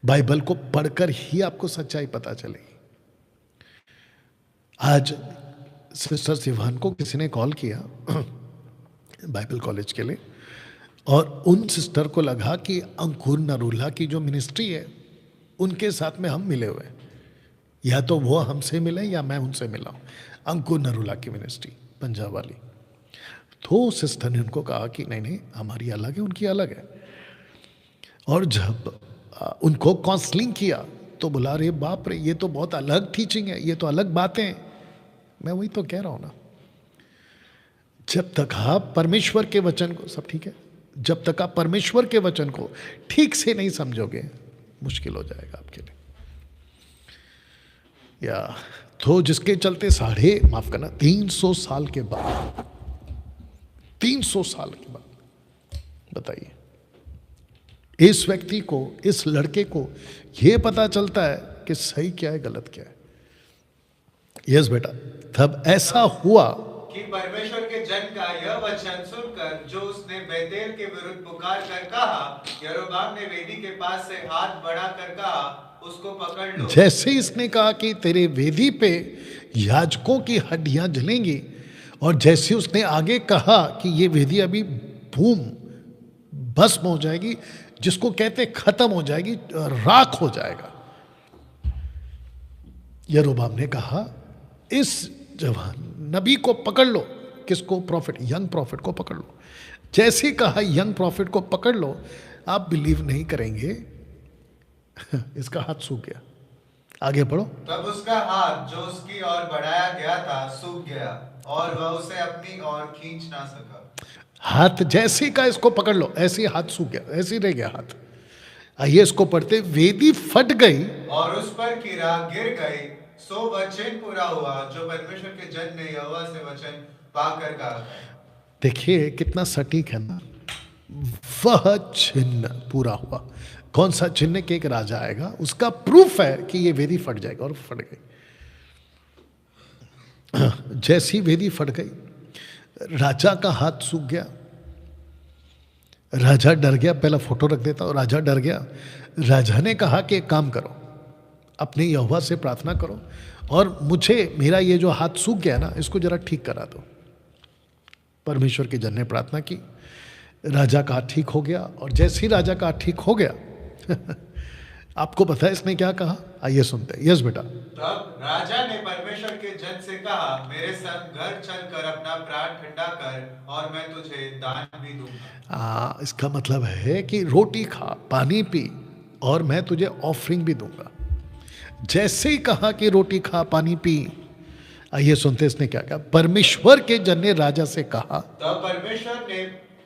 बाइबल को पढ़कर ही आपको सच्चाई पता चलेगी। आज सिस्टर सिवान को किसी ने कॉल किया बाइबल कॉलेज के लिए, और उन सिस्टर को लगा कि अंकुर नरूला की जो मिनिस्ट्री है उनके साथ में हम मिले हुए हैं, या तो वो हमसे मिले या मैं उनसे मिला हूँ। अंकुर नरूला की मिनिस्ट्री पंजाब वाली। तो सिस्टर ने उनको कहा कि नहीं नहीं, हमारी अलग है, उनकी अलग है। और जब उनको काउंसलिंग किया तो बोला, अरे बाप रे, ये तो बहुत अलग टीचिंग है, ये तो अलग बातें हैं। मैं वही तो कह रहा हूं ना, जब तक आप परमेश्वर के वचन को, सब ठीक है, जब तक आप परमेश्वर के वचन को ठीक से नहीं समझोगे, मुश्किल हो जाएगा आपके लिए। या तो जिसके चलते 300 साल के बाद, 300 साल के बाद, बताइए, इस व्यक्ति को, इस लड़के को यह पता चलता है कि सही क्या है, गलत क्या है। यस बेटा, तब ऐसा हुआ कि परमेश्वर के जन का यह वचन सुनकर जो उसने बेतेल के विरुद्ध पुकार कर कहा, यरोबाम ने वेदी के पास से हाथ बढ़ाकर कहा, उसको पकड़ लो। जैसे इसने कहा कि तेरे वेदी पे याजकों की हड्डियां जलेंगी, और जैसे उसने आगे कहा कि ये वेदी अभी भूम भस्म हो जाएगी, जिसको कहते खत्म हो जाएगी, राख हो जाएगा, यरोबाम ने कहा इस जवान नबी को पकड़ लो। किसको? प्रॉफिट, यंग प्रॉफिट को पकड़ लो। जैसे कहा यंग प्रॉफिट को पकड़ लो, आप बिलीव नहीं करेंगे, इसका हाथ सूख गया। आगे पढ़ो। तब उसका हाथ जो उसकी ओर बढ़ाया गया था सूख गया, और वह उसे अपनी ओर खींच ना सका। हाथ जैसे का इसको पकड़ लो, ऐसे ही हाथ सूख गया, ऐसे ही रह गया हाथ। आइए इसको पढ़ते। वेदी फट गई और उस पर कीड़ा गिर गई, सो वचन पूरा हुआ जो परमेश्वर के जन ने यहोवा से वचन पाकर कहा। देखिए कितना सटीक है ना, वह चिन्ह पूरा हुआ। कौन सा चिन्ह? कि एक राजा आएगा, उसका प्रूफ है कि ये वेदी फट जाएगा, और फट गई। जैसी वेदी फट गई, राजा का हाथ सूख गया, राजा डर गया। पहला फोटो रख देता हूं। राजा डर गया। राजा ने कहा कि एक काम करो, अपने यहोवा से प्रार्थना करो, और मुझे मेरा ये जो हाथ सूख गया ना, इसको जरा ठीक करा दो। परमेश्वर के जन ने प्रार्थना की, राजा का हाथ ठीक हो गया। और जैसे ही राजा का हाथ ठीक हो गया आपको पता है इसने क्या कहा? आइए सुनते हैं। यस बेटा। तब राजा ने परमेश्वर के जन से कहा, मेरे संग घर चलकर अपना प्राण ठंडा कर, और मैं तुझे दान भी दूंगा। इसका मतलब है कि रोटी खा, पानी पी, और मैं तुझे ऑफरिंग भी दूंगा। जैसे ही कहा कि रोटी खा, पानी पी, आइए सुनते इसने क्या कहा। परमेश्वर के जन ने राजा से कहा,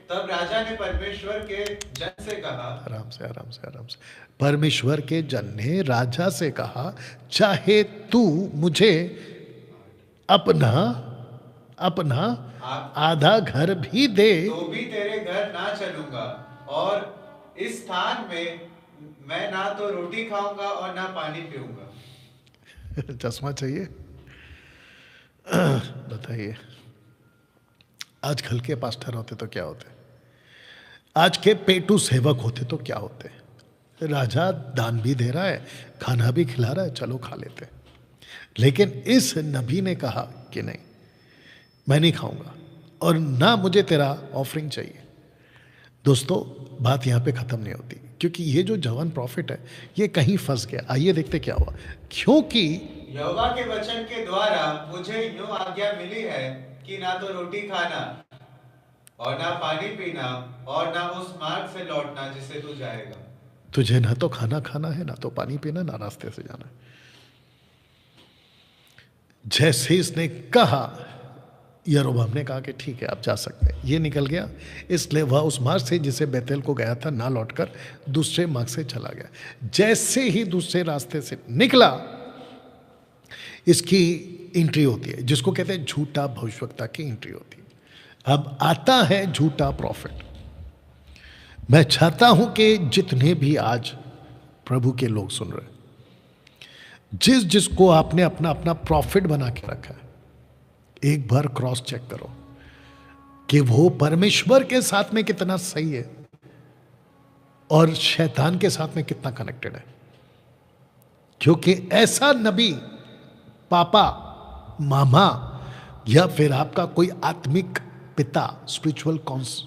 तब राजा ने परमेश्वर के जन से कहा, आराम से आराम से आराम से। परमेश्वर के जन ने राजा से कहा, चाहे तू मुझे अपना अपना आधा घर भी दे, तो भी तेरे घर ना चलूंगा, और इस स्थान में मैं ना तो रोटी खाऊंगा और ना पानी पीऊंगा। चश्मा चाहिए? बताइए, आजकल के पास्टर होते तो क्या होते, आज के पेटू सेवक होते तो क्या होते। राजा दान भी दे रहा है, खाना भी खिला रहा है, चलो खा लेते। लेकिन इस नबी ने कहा कि नहीं, मैं नहीं खाऊंगा, और ना मुझे तेरा ऑफरिंग चाहिए। दोस्तों, बात यहाँ पे ख़त्म नहीं होती, क्योंकि ये जो जवान प्रॉफिट है ये कहीं फंस गया। आइए देखते क्या हुआ। क्योंकि यहोवा के वचन के द्वारा मुझे यूं आज्ञा मिली है कि ना तो रोटी खाना और ना पानी पीना, और ना उस मार्ग से लौटना जिसे तू जाएगा। तुझे ना तो खाना खाना है, ना तो पानी पीना, ना रास्ते से जाना है। जैसे इसने कहा, यरोबाम ने कहा कि ठीक है आप जा सकते हैं। ये निकल गया, इसलिए वह उस मार्ग से जिसे बेतेल को गया था ना लौटकर दूसरे मार्ग से चला गया। जैसे ही दूसरे रास्ते से निकला, इसकी एंट्री होती है, जिसको कहते हैं झूठा भविष्यवक्ता की एंट्री होती है। अब आता है झूठा प्रॉफिट। मैं चाहता हूं कि जितने भी आज प्रभु के लोग सुन रहे हैं, जिस जिसको आपने अपना अपना प्रॉफिट बना के रखा है, एक बार क्रॉस चेक करो कि वो परमेश्वर के साथ में कितना सही है और शैतान के साथ में कितना कनेक्टेड है। क्योंकि ऐसा नबी, पापा, मामा या फिर आपका कोई आत्मिक पिता, स्पिरिचुअल कॉन्स,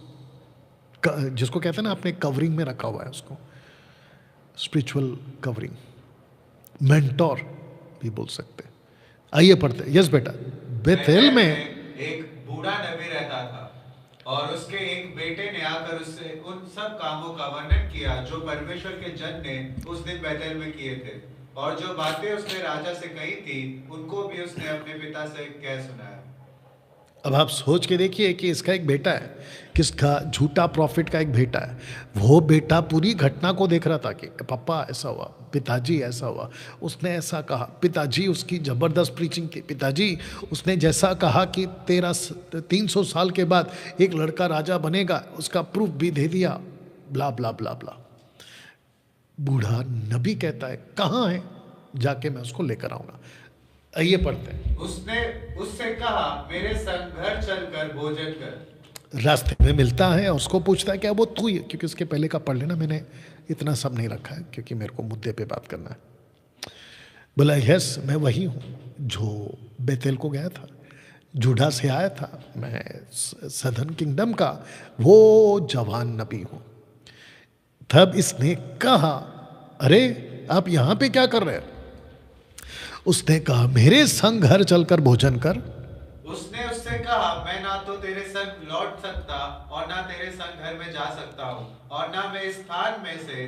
जिसको कहते हैं ना आपने कवरिंग में रखा हुआ है उसको, स्पिरिचुअल कवरिंग, मेंटोर भी बोल सकते हैं। आइए पढ़ते हैं। यस बेटा। बेथेल में एक बूढ़ा नबी रहता था और उसके एक बेटे ने आकर उससे उन सब कामों का वर्णन किया जो परमेश्वर के जन ने उस दिन बेथेल में किए थे, और जो बातें उसने राजा से कही थी उनको भी उसने अपने पिता से कह सुनाया। अब आप सोच के देखिए कि इसका एक बेटा है, किसका, झूठा प्रॉफिट का एक बेटा है। वो बेटा पूरी घटना को देख रहा था कि पापा ऐसा हुआ, पिताजी ऐसा हुआ, उसने ऐसा कहा, पिताजी उसकी जबरदस्त प्रीचिंग की, पिताजी उसने जैसा कहा कि 300 साल के बाद एक लड़का राजा बनेगा, उसका प्रूफ भी दे दिया, ब्ला ब्ला ब्ला ब्ला। बूढ़ा नबी कहता है कहाँ है, जाके मैं उसको लेकर आऊंगा। आइए पढ़ते हैं। उसने उससे कहा मेरे संग घर चलकर भोजन कर। रास्ते में मिलता है और उसको पूछता है क्या वो तू ही है, क्योंकि उसके पहले का पढ़ लेना, मैंने इतना सब नहीं रखा है क्योंकि मेरे को मुद्दे पे बात करना है। बोला यस मैं वही हूँ जो बेतेल को गया था, जूडा से आया था, मैं सदर्न किंगडम का वो जवान नबी हूँ। तब इसने कहा अरे आप यहाँ पे क्या कर रहे हैं? उसने कहा मेरे संग घर चलकर भोजन कर। उसने उससे कहा मैं ना तो तेरे संग लौट सकता और ना तेरे संग घर में जा सकता हूँ, और ना मैं इस स्थान में से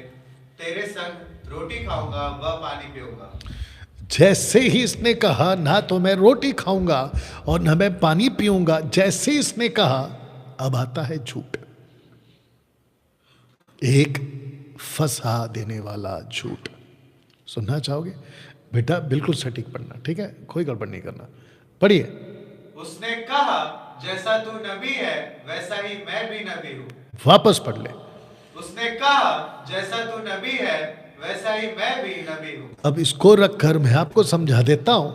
तेरे संग रोटी खाऊंगा व पानी पीऊंगा। जैसे ही इसने कहा ना तो मैं रोटी खाऊंगा और ना मैं पानी पीऊंगा, जैसे ही इसने कहा अब आता है झूठ, एक फंसा देने वाला झूठ। सुनना चाहोगे बेटा? बिल्कुल सटीक पढ़ना, ठीक है, कोई गड़बड़ नहीं करना। पढ़िए। उसने कहा जैसा तू नबी है वैसा ही मैं भी नबी हूँ। वापस पढ़ ले। उसने कहा जैसा तू नबी है वैसा ही मैं भी नबी हूँ। अब इसको रखकर मैं आपको समझा देता हूं।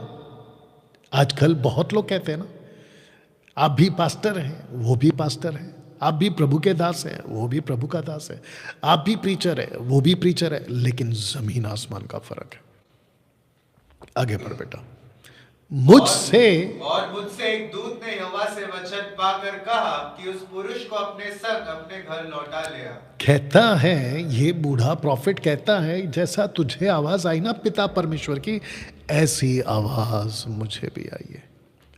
आजकल बहुत लोग कहते हैं ना, आप भी पास्टर हैं, वो भी पास्टर है, आप भी प्रभु के दास हैं, वो भी प्रभु का दास है, आप भी प्रीचर है, वो भी प्रीचर है, लेकिन जमीन आसमान का फर्क है। आगे बढ़ बेटा। मुझसे और मुझसे एक दूत ने यहोवा से वचन पाकर कहा कि उस पुरुष को अपने संग अपने घर लौटा ले आ। कहता है, ये बूढ़ा प्रॉफिट कहता है जैसा तुझे आवाज आई ना पिता परमेश्वर की, ऐसी आवाज मुझे भी आई है।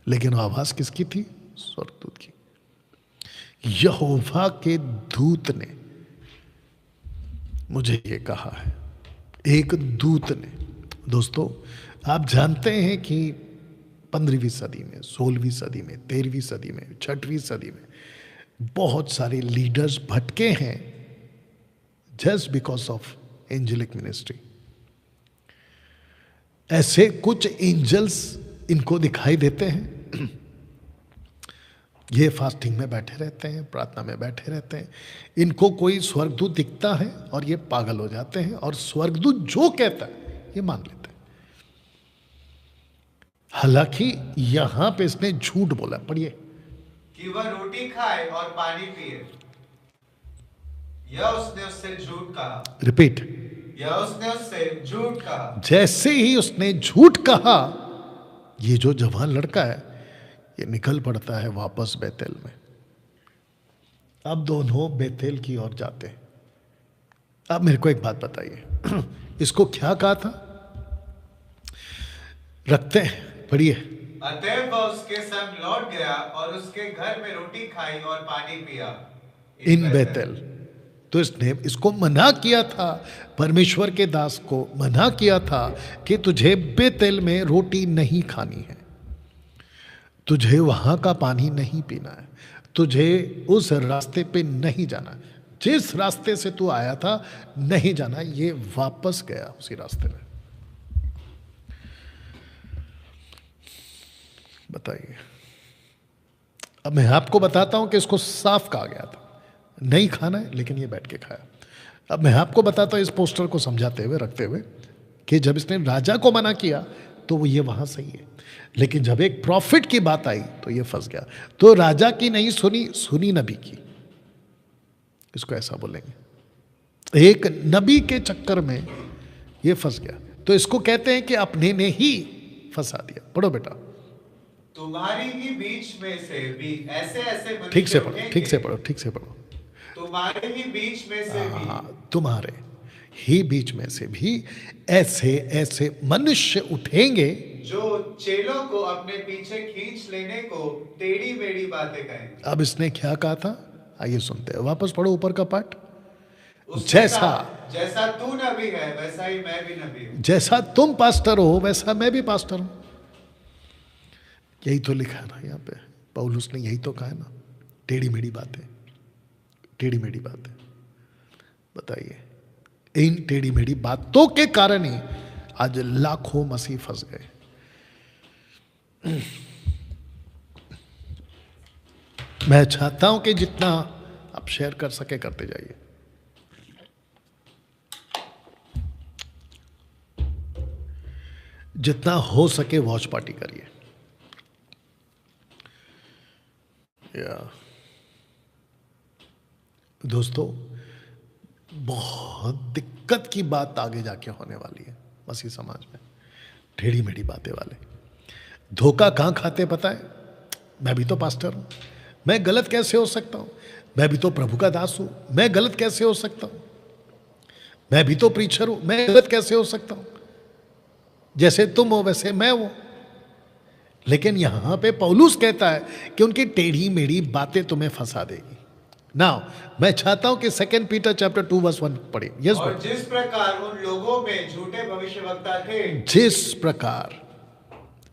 लेकिन आवाज किसकी थी? स्वर्गदूत की। यहोवा के दूत ने मुझे ये कहा है, एक दूत ने। दोस्तों आप जानते हैं कि 15वीं सदी में, 16वीं सदी में, 13वीं सदी में, 6वीं सदी में बहुत सारे लीडर्स भटके हैं just because of angelic ministry. ऐसे कुछ एंजल्स इनको दिखाई देते हैं, ये फास्टिंग में बैठे रहते हैं, प्रार्थना में बैठे रहते हैं, इनको कोई स्वर्गदूत दिखता है और ये पागल हो जाते हैं और स्वर्गदूत जो कहता है ये मान लेते हैं। हालांकि यहां पे इसने झूठ बोला। पढ़िए कि वह रोटी खाए और पानी पिए, यह उसने उससे झूठ कहा। रिपीट। यह उसने उससे झूठ कहा। जैसे ही उसने झूठ कहा, ये जो जवान लड़का है ये निकल पड़ता है वापस बेतेल में। अब दोनों बेतेल की ओर जाते हैं। अब मेरे को एक बात बताइए, इसको क्या कहा था? रखते हैं, पढ़िए। अतएव वह उसके संग लौट गया और उसके घर में रोटी खाई और पानी पिया इन बेतेल। तो इसने इसको मना किया था, परमेश्वर के दास को मना किया था कि तुझे बेतेल में रोटी नहीं खानी है, तुझे वहां का पानी नहीं पीना है, तुझे उस रास्ते पे नहीं जाना, जिस रास्ते से तू आया था नहीं जाना। ये वापस गया उसी रास्ते में। बताइए। अब मैं आपको बताता हूं कि इसको साफ कहा गया था नहीं खाना है, लेकिन ये बैठ के खाया। अब मैं आपको बताता हूँ इस पोस्टर को समझाते हुए रखते हुए कि जब इसने राजा को मना किया तो वो ये वहां सही है, लेकिन जब एक प्रॉफिट की बात आई तो ये फंस गया। तो राजा की नहीं सुनी, सुनी नबी की, इसको ऐसा बोलेंगे। एक नबी के चक्कर में ये फंस गया, तो इसको कहते हैं कि अपने ने ही फंसा दिया। पढ़ो बेटा, तुम्हारी ही बीच में से भी ऐसे ऐसे मनुष्य ठीक से पढ़ो, उठेंगे। ठीक से पढ़ो, ठीक से पढ़ो। तुम्हारे ही बीच में से भी तुम्हारे ही बीच में से भी ऐसे ऐसे मनुष्य उठेंगे जो चेलों को अपने पीछे खींच लेने को टेढ़ी मेढ़ी बातें कहेंगे। अब इसने क्या कहा था, आइए सुनते हैं, वापस पढ़ो ऊपर का पार्ट। उसने जैसा कहा, जैसा तू नबी है वैसा ही मैं भी नबी हूं। जैसा तुम पास्टर हो वैसा मैं भी पास्टर हूं। यही तो लिखा है ना यहाँ पे, पौलुस ने यही तो कहा है ना, टेढ़ी मेढ़ी बातें, टेढ़ी मेढ़ी बातें। बताइए, इन टेढ़ी मेढ़ी बातों के कारण ही आज लाखों मसीह फंस गए। मैं चाहता हूं कि जितना आप शेयर कर सके करते जाइए। जितना हो सके वॉच पार्टी करिए। या दोस्तों, बहुत दिक्कत की बात आगे जाके होने वाली है मसीह समाज में। टेढ़ी मेढ़ी बातें वाले धोखा कहां खाते पता है? मैं भी तो पास्टर हूं, मैं गलत कैसे हो सकता हूं? मैं भी तो प्रभु का दास हूं, मैं गलत कैसे हो सकता हूं? मैं भी तो प्रीचर हूं, मैं गलत कैसे हो सकता हूं? जैसे तुम हो वैसे मैं हूं। लेकिन यहां पे पौलुस कहता है कि उनकी टेढ़ी मेढ़ी बातें तुम्हें फंसा देगी। नाउ मैं चाहता हूं कि 2 पीटर चैप्टर 2 वर्स 1 पढ़िए। यस, और जिस प्रकार उन लोगों में झूठे भविष्यवक्ता थे, जिस प्रकार,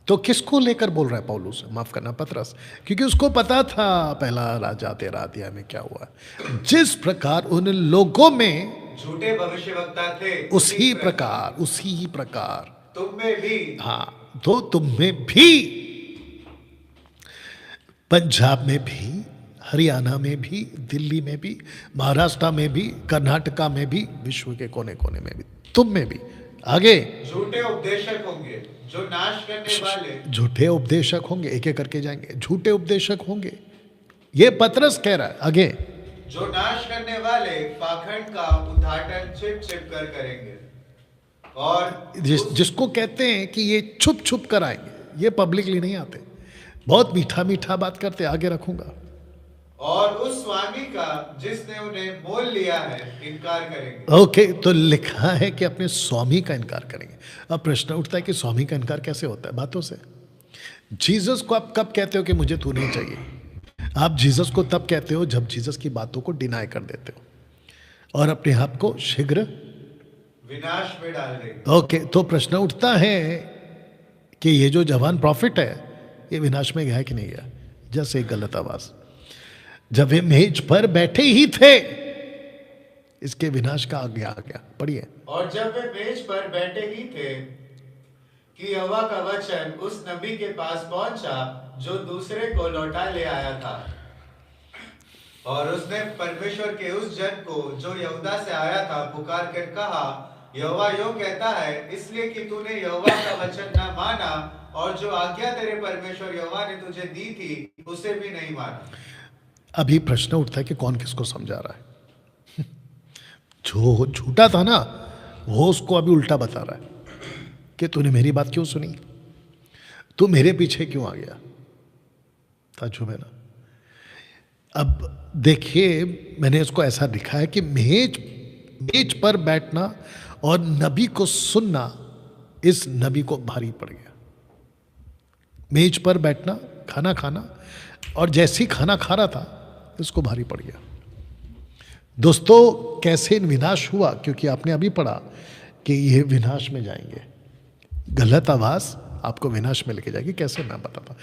तो किसको लेकर बोल रहा है पौलुस? माफ करना, पतरस, क्योंकि उसको पता था पहला राजा 13 अध्याय में क्या हुआ। जिस प्रकार उन लोगों में झूठे भविष्यवक्ता थे, उसी प्रकार तुम में भी। हाँ, तो तुम में भी, पंजाब में भी, हरियाणा में भी, दिल्ली में भी, महाराष्ट्र में भी, कर्नाटका में भी, विश्व के कोने कोने में भी, तुम में भी। आगे, झूठे उपदेशक होंगे जो नाश करने वाले। झूठे उपदेशक होंगे, एक एक करके जाएंगे। झूठे उपदेशक होंगे, ये पतरस कह रहा है। आगे, जो नाश करने वाले पाखंड का उद्घाटन छिप छिप कर करेंगे, और जिसको कहते हैं कि ये छुप छुप कर आएंगे, ये पब्लिकली नहीं आते, बहुत मीठा मीठा बात करते। आगे रखूंगा, और उस स्वामी का जिसने उन्हें मोल लिया है इनकार करेंगे। ओके, तो लिखा है कि अपने स्वामी का इनकार करेंगे। अब प्रश्न उठता है कि स्वामी का इनकार कैसे होता है? बातों से। जीसस को आप कब कहते हो कि मुझे तू नहीं चाहिए? आप जीसस को तब कहते हो जब जीसस की बातों को डिनाई कर देते हो और अपने आप को शीघ्र विनाश में डाल देंगे। ओके, तो प्रश्न उठता है कि ये जो जवान प्रॉफिट है ये विनाश में गया है कि नहीं गया? जैसे एक गलत आवाज, जब वे मेज पर बैठे ही थे, इसके विनाश का आज्ञा आ गया। पढ़िए, और जब वे मेज पर बैठे ही थे कि यहोवा का वचन उस नबी के पास पहुंचा जो दूसरे को लौटा ले आया था, और उसने परमेश्वर के उस जन को जो यहूदा से आया था पुकार कर कहा, यहोवा यूं कहता है, इसलिए कि तूने यहोवा का वचन न माना और जो आज्ञा तेरे परमेश्वर यहोवा ने तुझे दी थी उसे भी नहीं माना। अभी प्रश्न उठता है कि कौन किसको समझा रहा है? जो झूठा था ना वो उसको अभी उल्टा बता रहा है कि तूने मेरी बात क्यों सुनी, तू मेरे पीछे क्यों आ गया। ताज्जुब है ना। अब देखिए, मैंने इसको ऐसा लिखा है कि मेज पर बैठना और नबी को सुनना इस नबी को भारी पड़ गया। मेज पर बैठना, खाना खाना, और जैसे ही खाना खा रहा था इसको भारी पड़ गया। दोस्तों, कैसे विनाश हुआ? क्योंकि आपने अभी पढ़ा कि ये विनाश में जाएंगे। गलत आवाज आपको विनाश में लेके जाएगी। कैसे? मैं बताता।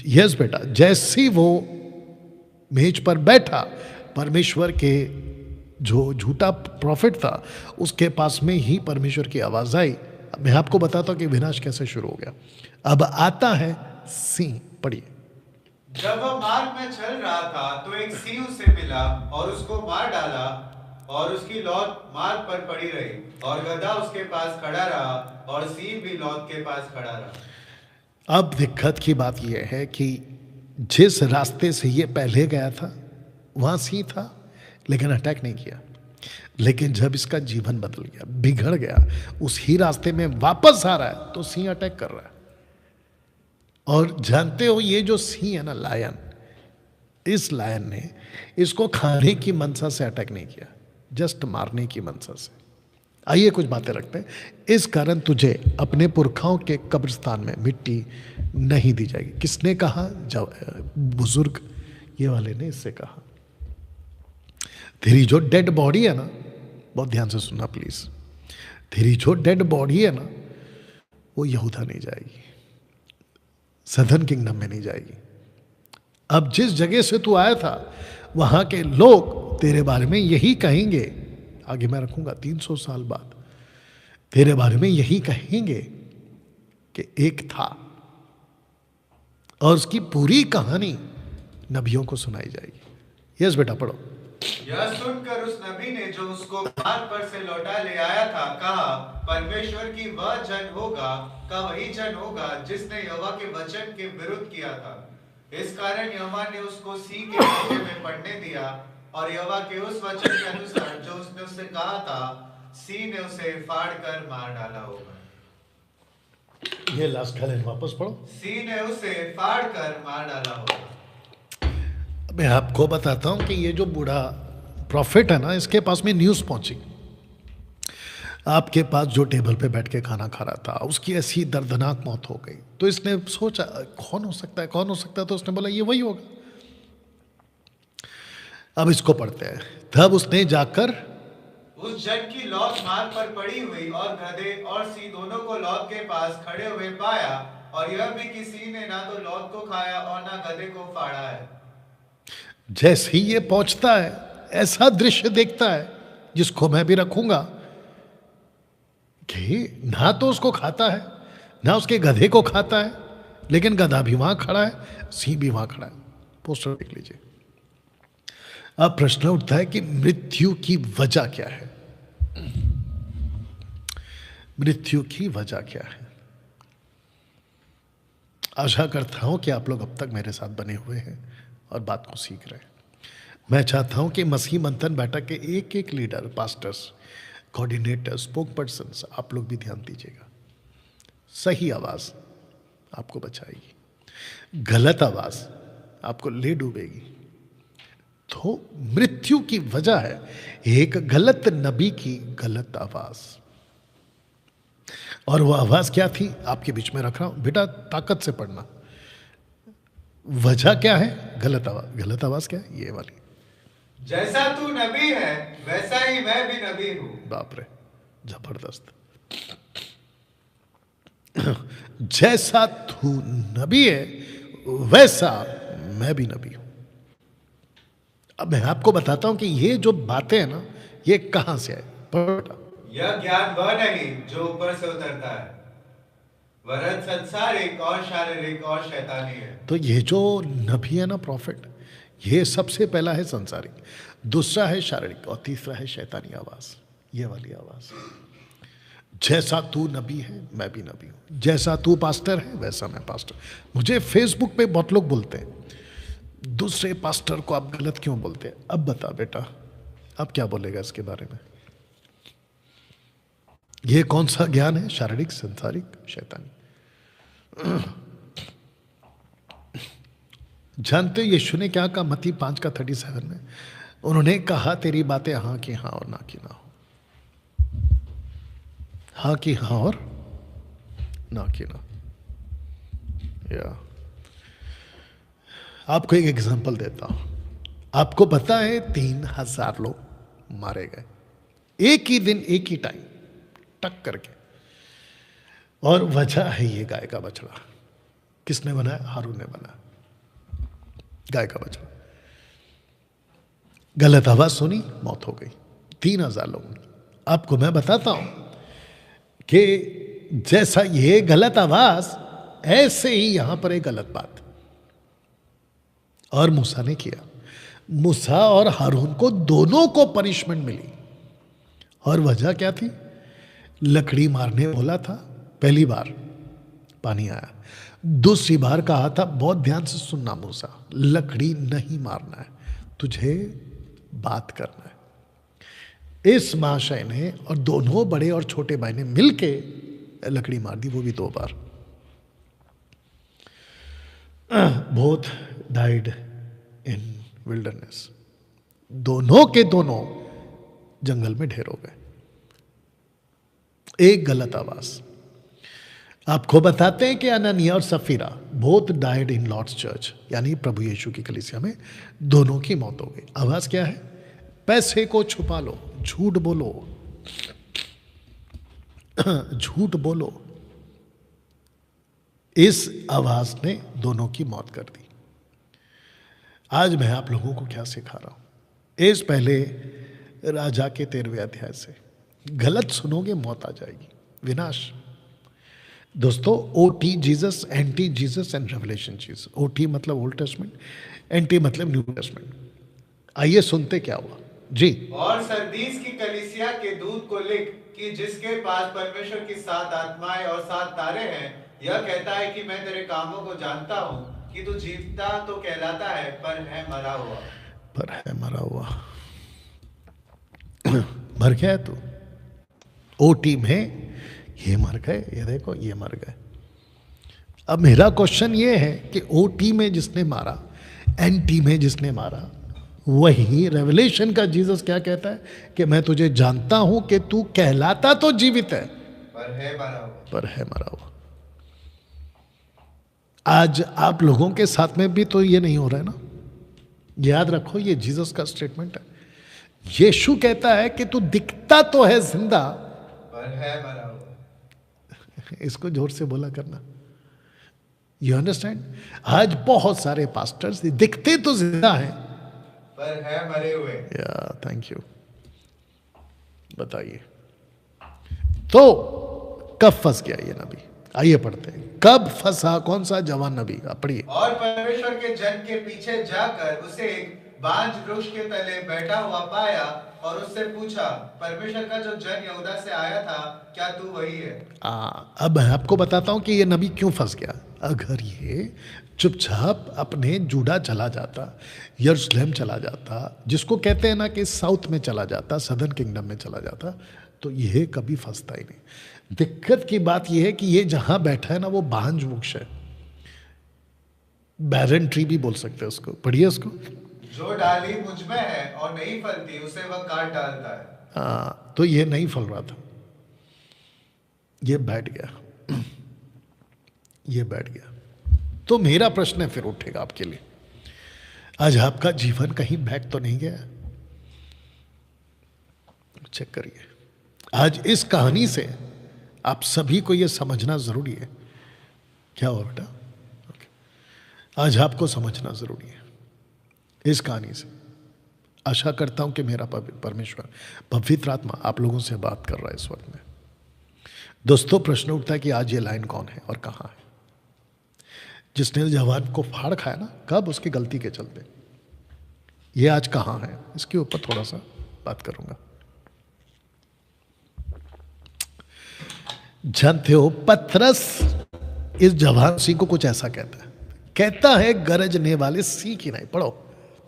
यस बेटा, जैसे वो मेज पर बैठा, परमेश्वर के जो झूठा प्रॉफिट था उसके पास में ही परमेश्वर की आवाज आई। मैं आपको बताता हूं कि विनाश कैसे शुरू हो गया। अब आता है सिंह। पढ़िए, जब वह मार्ग में चल रहा था तो एक सिंह उसे मिला और उसको मार डाला, और उसकी लौट मार्ग पर पड़ी रही और गधा उसके पास खड़ा रहा और सिंह भी लौट के पास खड़ा रहा। अब दिक्कत की बात यह है कि जिस रास्ते से ये पहले गया था वहां सिंह था, लेकिन अटैक नहीं किया। लेकिन जब इसका जीवन बदल गया, बिगड़ गया, उस ही रास्ते में वापस आ रहा है तो सिंह अटैक कर रहा है। और जानते हो ये जो सिंह है ना, लायन, इस लायन ने इसको खाने की मनसा से अटैक नहीं किया, जस्ट मारने की मनसा से। आइए कुछ बातें रखते हैं। इस कारण तुझे अपने पुरखाओं के कब्रिस्तान में मिट्टी नहीं दी जाएगी। किसने कहा? जब बुजुर्ग ये वाले ने इससे कहा। तेरी जो डेड बॉडी है ना, बहुत ध्यान से सुनना प्लीज, तेरी जो डेड बॉडी है ना वो यहूदा नहीं जाएगी, सदर्न किंगडम में नहीं जाएगी। अब जिस जगह से तू आया था वहां के लोग तेरे बारे में यही कहेंगे, आगे मैं रखूंगा 300 साल बाद तेरे बारे में यही कहेंगे कि एक था, और उसकी पूरी कहानी नबियों को सुनाई जाएगी। यस बेटा पढ़ो। यह सुनकर उस नबी ने जो उसको मार्ग पर से लौटा ले आया था कहा, परमेश्वर की वह जन होगा का वही जन होगा जिसने यहोवा के वचन के विरुद्ध किया था। इस कारण यहोवा ने उसको सिंह के पंजे में पड़ने दिया और यहोवा के उस वचन के अनुसार जो उसने उससे कहा था, सिंह ने उसे फाड़ कर मार डाला होगा। ये लास्ट लाइन वापस पढ़ो। सिंह ने उसे फाड़ कर मार डाला होगा। मैं आपको बताता हूं कि ये जो बूढ़ा प्रॉफिट है ना, इसके पास में न्यूज़ पहुंची, आपके पास जो टेबल पे बैठ के खाना खा रहा था उसकी ऐसी दर्दनाक मौत हो गई। तो इसने सोचा कौन हो सकता है, कौन हो सकता है, तो उसने बोला ये वही होगा। अब इसको पढ़ते हैं। तब उसने जाकर उस जन की लौट मार्ग पर पड़ी हुई और गधे और सिंह दोनों को लौट के पास खड़े हुए पाया, और यह भी कि सिंह ने ना तो लौट को खाया और ना गधे को फाड़ा है। जैसे ही ये पहुंचता है ऐसा दृश्य देखता है जिसको मैं भी रखूंगा कि ना तो उसको खाता है ना उसके गधे को खाता है, लेकिन गधा भी वहां खड़ा है, सिंह भी वहां खड़ा है। पोस्टर देख लीजिए। अब प्रश्न उठता है कि मृत्यु की वजह क्या है? मृत्यु की वजह क्या है? आशा करता हूं कि आप लोग अब तक मेरे साथ बने हुए हैं और बात को सीख रहे हैं। मैं चाहता हूं कि मसीह मंथन बैठक के एक एक leader, pastors, coordinators, spoke persons, आप लोग भी ध्यान दीजिएगा। सही आवाज आपको बचाएगी, गलत आवाज आपको ले डूबेगी। तो मृत्यु की वजह है एक गलत नबी की गलत आवाज। और वो आवाज क्या थी आपके बीच में रख रहा हूं, बेटा ताकत से पढ़ना। वजह क्या है? गलत आवाज। गलत आवाज क्या है? ये वाली, जैसा तू नबी है वैसा ही मैं भी नबी हूं। बाप रे, जबरदस्त। जैसा तू नबी है वैसा मैं भी नबी हूं। अब मैं आपको बताता हूं कि ये जो बातें हैं ना, ये कहां से आए। पढ़ा। यह ज्ञान वह नहीं जो ऊपर से उतरता है, वरन संसारिक और शारीरिक और शैतानी है। तो ये जो नबी है ना, प्रॉफिट, ये सबसे पहला है संसारिक, दूसरा है शारीरिक और तीसरा है शैतानी आवाज। ये वाली आवाज, जैसा तू नबी है मैं भी नबी हूं, जैसा तू पास्टर है वैसा मैं पास्टर। मुझे फेसबुक पे बहुत लोग बोलते हैं दूसरे पास्टर को आप गलत क्यों बोलते हैं। अब बता बेटा, अब क्या बोलेगा इसके बारे में? ये कौन सा ज्ञान है? शारीरिक, संसारिक, शैतानी। जानते हो यीशु ने क्या कहा मत्ती 5:37 में? उन्होंने कहा तेरी बातें हाँ की हाँ और ना की ना हो। हाँ की हाँ और ना की ना। या आपको एक एग्जांपल देता हूं। आपको पता है 3000 लोग मारे गए एक ही दिन, एक ही टाइम, टक करके। और वजह है ये गाय का बछड़ा। किसने बनाया? हारून ने बनाया गाय का बछड़ा। गलत आवाज सुनी, मौत हो गई 3000 लोगों की। आपको मैं बताता हूं कि जैसा ये गलत आवाज, ऐसे ही यहां पर एक गलत बात। और मूसा ने किया। मूसा और हारून को दोनों को पनिशमेंट मिली। और वजह क्या थी? लकड़ी मारने बोला था, पहली बार पानी आया। दूसरी बार कहा था, बहुत ध्यान से सुनना मूसा, लकड़ी नहीं मारना है, तुझे बात करना है। इस महाशय ने और दोनों बड़े और छोटे भाई ने मिलके लकड़ी मार दी, वो भी 2 बार। बोथ डाइड इन विल्डरनेस, दोनों के दोनों जंगल में ढेर हो गए। एक गलत आवाज आपको बताते हैं कि अननिया और Sapphira both died in lord's church, यानी प्रभु यीशु की कलीसिया में दोनों की मौत हो गई। आवाज क्या है? पैसे को छुपा लो, झूठ बोलो, झूठ बोलो। इस आवाज ने दोनों की मौत कर दी। आज मैं आप लोगों को क्या सिखा रहा हूं? इस पहले राजा के 13वें अध्याय से, गलत सुनोगे मौत आ जाएगी, विनाश। दोस्तों, OT Jesus, anti Jesus and revelation Jesus. OT मतलब ओल्ड टेस्टमेंट, एंटी मतलब न्यू टेस्टमेंट। आइए सुनते क्या हुआ जी। और सरदीस की कलीसिया के दूत को लिख कि जिसके पास परमेश्वर की 7 आत्माएं और 7 तारे हैं, यह कहता है कि मैं तेरे कामों को जानता हूँ कि तू जीवता तो कहलाता है पर है मरा हुआ। पर है मरा हुआ। मर गया है तू। ओटी में ये मर गए, ये देखो ये मर गए। अब मेरा क्वेश्चन ये है कि ओटी में जिसने मारा, एनटी में जिसने मारा, वही रेवलेशन का जीसस क्या कहता है कि मैं तुझे जानता हूं कि तू कहलाता तो जीवित है पर है मरा हुआ। पर है मरा हुआ। आज आप लोगों के साथ में भी तो ये नहीं हो रहा है ना। याद रखो, ये जीसस का स्टेटमेंट है। यीशु कहता है कि तू दिखता तो है जिंदा पर है मरा हुआ। इसको जोर से बोला करना। You understand? आज बहुत सारे पास्टर्स दिखते तो जिंदा हैं पर है मरे हुए। या थैंक यू। बताइए तो कब फंस गया ये नबी? आइए पढ़ते हैं। कब फंसा? कौन सा जवान नबी? आप पढ़िए। और परमेश्वर के जन के पीछे जाकर उसे एक बांज वृक्ष के तले बैठा हुआ पाया और उससे पूछा, परमेश्वर का जो जन यहूदा से आया था, क्या तू वही है? अब मैं आपको बताता हूं कि ये नबी क्यों फंस गया। अगर ये चुपचाप अपने जूडा चला जाता, यरूशलेम चला जाता, जिसको कहते हैं ना कि साउथ में चला जाता, सदर्न किंगडम में चला जाता, तो ये कभी फंसता ही नहीं। दिक्कत की बात यह है कि ये जहां बैठा है ना, वो बांज वृक्ष है। बैरन ट्री भी बोल सकते हैं उसको। पढ़िए उसको। जो डाली मुझ में है और नहीं फलती, उसे वह काट डालता है। तो ये नहीं फल रहा था, ये बैठ गया, ये बैठ गया। तो मेरा प्रश्न है फिर उठेगा आपके लिए, आज आपका जीवन कहीं बैठ तो नहीं गया? चेक करिए। आज इस कहानी से आप सभी को यह समझना जरूरी है। क्या हुआ बेटा? आज आपको समझना जरूरी है इस कहानी से। आशा करता हूं कि मेरा परमेश्वर, पवित्र आत्मा आप लोगों से बात कर रहा है इस वक्त में। दोस्तों, प्रश्न उठता है कि आज ये लाइन कौन है और कहां है? जिसने जवान को फाड़ खाया ना, कब? उसकी गलती के चलते। ये आज कहां है, इसके ऊपर थोड़ा सा बात करूंगा। जानते हो, पतरस इस जवान सिंह को कुछ ऐसा कहता है गरजने वाले सिंह की नहीं। पढ़ो।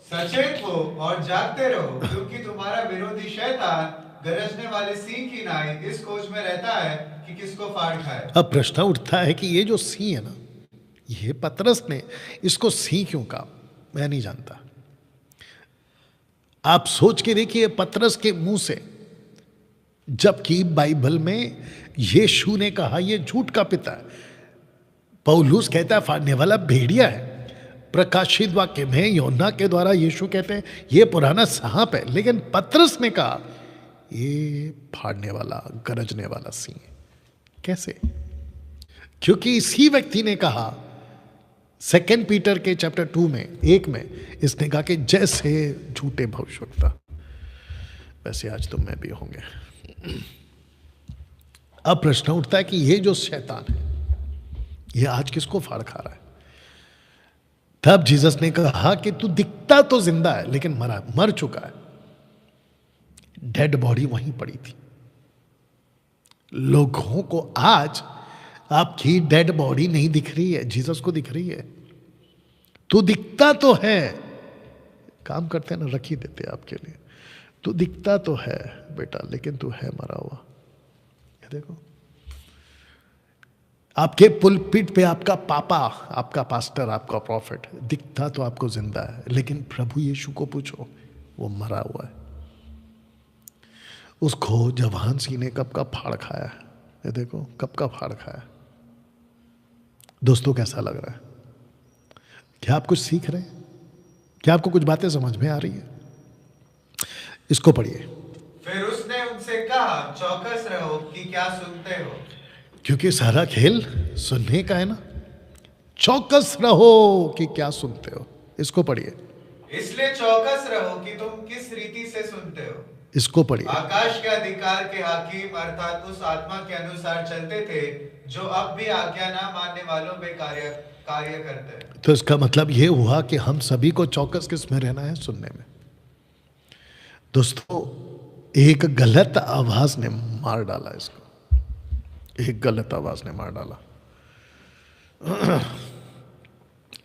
सचेत हो और जागते रहो, क्योंकि तुम्हारा विरोधी शैतान गरजने वाले सिंह की नाई इस खोज में रहता है कि किसको फाड़ खाए। अब प्रश्न उठता है कि ये जो सिंह है ना, ये पतरस ने इसको सिंह क्यों कहा? मैं नहीं जानता। आप सोच के देखिए, पतरस के मुंह से, जबकि बाइबल में यीशु ने कहा ये झूठ का पिता है। पौलुस कहता है फाड़ने वाला भेड़िया है। प्रकाशित वाक्य में योना के द्वारा यीशु कहते हैं ये पुराना सांप है। लेकिन पतरस ने कहा ये फाड़ने वाला, गरजने वाला सिंह। कैसे? क्योंकि इसी व्यक्ति ने कहा 2 पीटर के चैप्टर 2 में 1 में, इसने कहा कि जैसे झूठे भविष्यवक्ता वैसे आज तुम में भी होंगे। अब प्रश्न उठता है कि ये जो शैतान है, ये आज किसको फाड़ खा रहा है? तब जीसस ने कहा कि तू दिखता तो जिंदा है लेकिन मर चुका है। डेड बॉडी वहीं पड़ी थी। लोगों को आज आपकी डेड बॉडी नहीं दिख रही है, जीसस को दिख रही है। तू दिखता तो है, काम करते हैं ना, रख ही देते हैं आपके लिए। तू दिखता तो है बेटा, लेकिन तू है मरा हुआ। ये देखो, आपके पुलपिट पे आपका पापा, आपका पास्टर, आपका प्रॉफिट दिखता तो आपको जिंदा है, लेकिन प्रभु यीशु को पूछो, वो मरा हुआ है। उसको जवान सी ने कब का फाड़ खाया है, ये देखो कब का फाड़ खाया। दोस्तों कैसा लग रहा है? क्या आप कुछ सीख रहे हैं? क्या आपको कुछ बातें समझ में आ रही है? इसको पढ़िए। फिर उसने उनसे कहा, चौकस रहो कि क्या सुनते हो। क्योंकि सारा खेल सुनने का है ना। चौकस रहो कि क्या सुनते हो। इसको पढ़िए। इसलिए चौकस रहो कि तुम किस रीति से सुनते हो। इसको पढ़िए। आकाश के अधिकार के हाकिम अर्थात उस आत्मा के अनुसार चलते थे जो अब भी आज्ञा ना मानने वालों पे कार्य करते हैं। तो इसका मतलब ये हुआ कि हम सभी को चौकस किस में रहना है? सुनने में। दोस्तों, एक गलत आवाज ने मार डाला इसको। एक गलत आवाज ने मार डाला।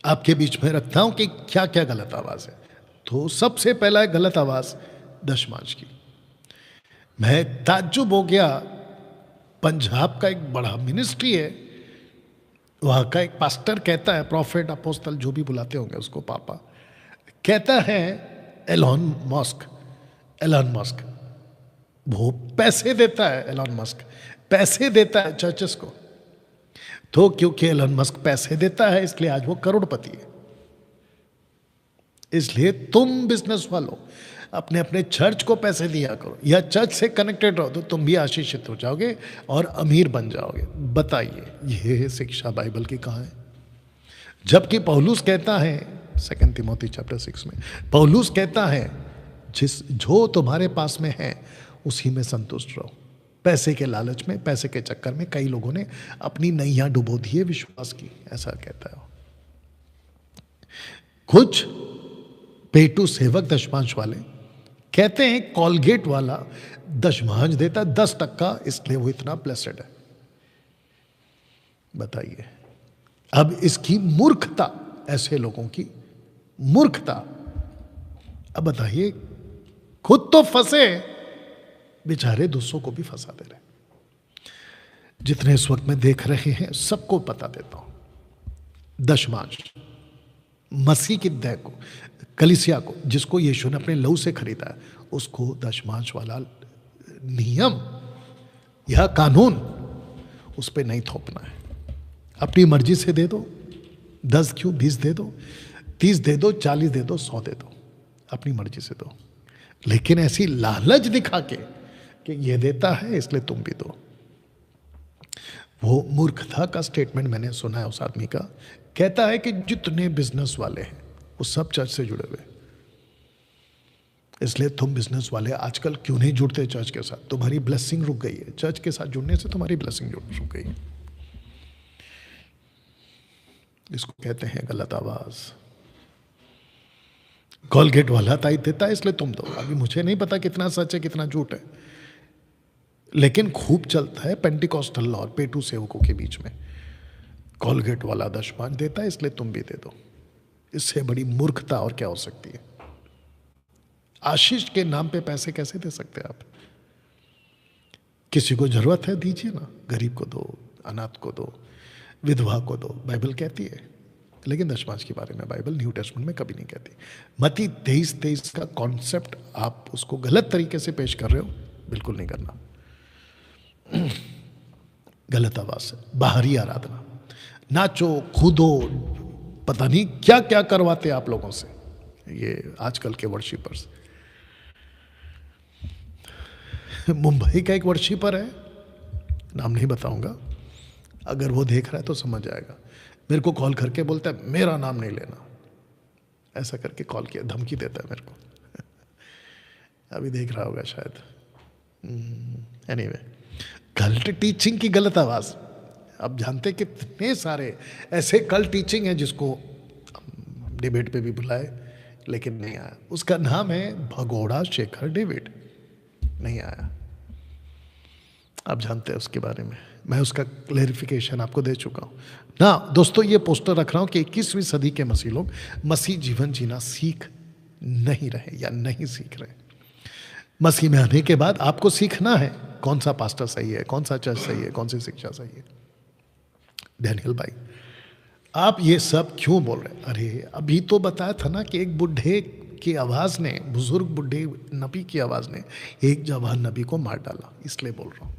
आपके बीच में रखता हूं कि क्या क्या गलत आवाज है। तो सबसे पहला गलत आवाज दशमांश की। मैं ताज्जुब हो गया। पंजाब का एक बड़ा मिनिस्ट्री है, वहां का एक पास्टर कहता है, प्रॉफिट अपोस्टल जो भी बुलाते होंगे उसको, पापा कहता है, एलॉन मस्क वो पैसे देता है, एलॉन मस्क पैसे देता है चर्चेस को। तो क्योंकि एलॉन मस्क पैसे देता है, इसलिए आज वो करोड़पति है। इसलिए तुम बिजनेस वालों अपने अपने चर्च को पैसे दिया करो, या चर्च से कनेक्टेड रहो, तो तुम भी आशीषित हो जाओगे और अमीर बन जाओगे। बताइए, यह शिक्षा बाइबल की कहाँ है? जबकि पौलुस कहता है 2 तिमोथी चैप्टर 6 में, पौलुस कहता है जो तुम्हारे पास में है उसी में संतुष्ट रहो। पैसे के लालच में, पैसे के चक्कर में कई लोगों ने अपनी नैया डुबो दी है विश्वास की, ऐसा कहता है। कुछ पेटू सेवक दशमांश वाले कहते हैं कॉलगेट वाला दशमांश देता 10%, इसलिए वो इतना ब्लेसेड है। बताइए, अब इसकी मूर्खता, ऐसे लोगों की मूर्खता। अब बताइए, खुद तो फंसे, बेचारे दूसरों को भी फंसा दे रहे। जितने इस वक्त में देख रहे हैं सबको बता देता हूं, दशमांश मसीह की देह को, कलीसिया को, जिसको यीशु ने अपने लहू से खरीदा है, उसको दशमांश वाला नियम या कानून उस पर नहीं थोपना है। अपनी मर्जी से दे दो, 10 क्यों 20 दे दो, 30 दे दो, 40 दे दो, 100 दे दो, अपनी मर्जी से दो। लेकिन ऐसी लालच दिखा के कि ये देता है इसलिए तुम भी दो, वो मूर्खता का स्टेटमेंट मैंने सुना है उस आदमी का। कहता है कि जितने बिजनेस वाले हैं वो सब चर्च से जुड़े हुए, इसलिए तुम बिजनेस वाले आजकल क्यों नहीं जुड़ते चर्च के साथ? तुम्हारी ब्लेसिंग रुक गई है, चर्च के साथ जुड़ने से तुम्हारी ब्लेसिंग रुक गई है। इसको कहते हैं गलत आवाज। कॉलगेट वाला ताई देता है इसलिए तुम दो। अभी मुझे नहीं पता कितना सच है कितना झूठ है, लेकिन खूब चलता है पेंटिकॉस्टल और पेटू सेवकों के बीच में। कॉलगेट वाला दशमांश देता है इसलिए तुम भी दे दो। इससे बड़ी मूर्खता और क्या हो सकती है? आशीष के नाम पे पैसे कैसे दे सकते हैं आप? किसी को जरूरत है दीजिए ना, गरीब को दो, अनाथ को दो, विधवा को दो, बाइबल कहती है। लेकिन दशमांश के बारे में बाइबल न्यू टेस्टमेंट में कभी नहीं कहती। मत्ती 23:23 का कॉन्सेप्ट आप उसको गलत तरीके से पेश कर रहे हो, बिल्कुल नहीं करना। गलत आवाज से बाहरी आराधना, नाचो कूदो, पता नहीं क्या क्या करवाते आप लोगों से ये आजकल के वर्शिपर्स। मुंबई का एक वर्शिपर है, नाम नहीं बताऊंगा, अगर वो देख रहा है तो समझ जाएगा। मेरे को कॉल करके बोलता है मेरा नाम नहीं लेना, ऐसा करके कॉल किया, धमकी देता है मेरे को। अभी देख रहा होगा शायद। एनीवे, कल्ट टीचिंग की गलत आवाज। अब जानते कितने सारे ऐसे कल्ट टीचिंग है जिसको डिबेट पे भी बुलाए लेकिन नहीं आया। उसका नाम है भगोड़ा शेखर डेविड, नहीं आया। आप जानते हैं उसके बारे में, मैं उसका क्लेरिफिकेशन आपको दे चुका हूँ ना। दोस्तों ये पोस्टर रख रहा हूँ कि 21वीं सदी के मसीह लोग मसीह जीवन जीना सीख नहीं रहे या नहीं सीख रहे। मसीह में आने के बाद आपको सीखना है कौन सा पास्टर सही है, कौन सा चर्च सही है, कौन सी शिक्षा सही है। डैनियल भाई आप ये सब क्यों बोल रहे हैं? अरे अभी तो बताया था ना कि एक बुढ़े की आवाज ने, बुजुर्ग बुढ़े नबी की आवाज ने एक जवान नबी को मार डाला, इसलिए बोल रहा हूं।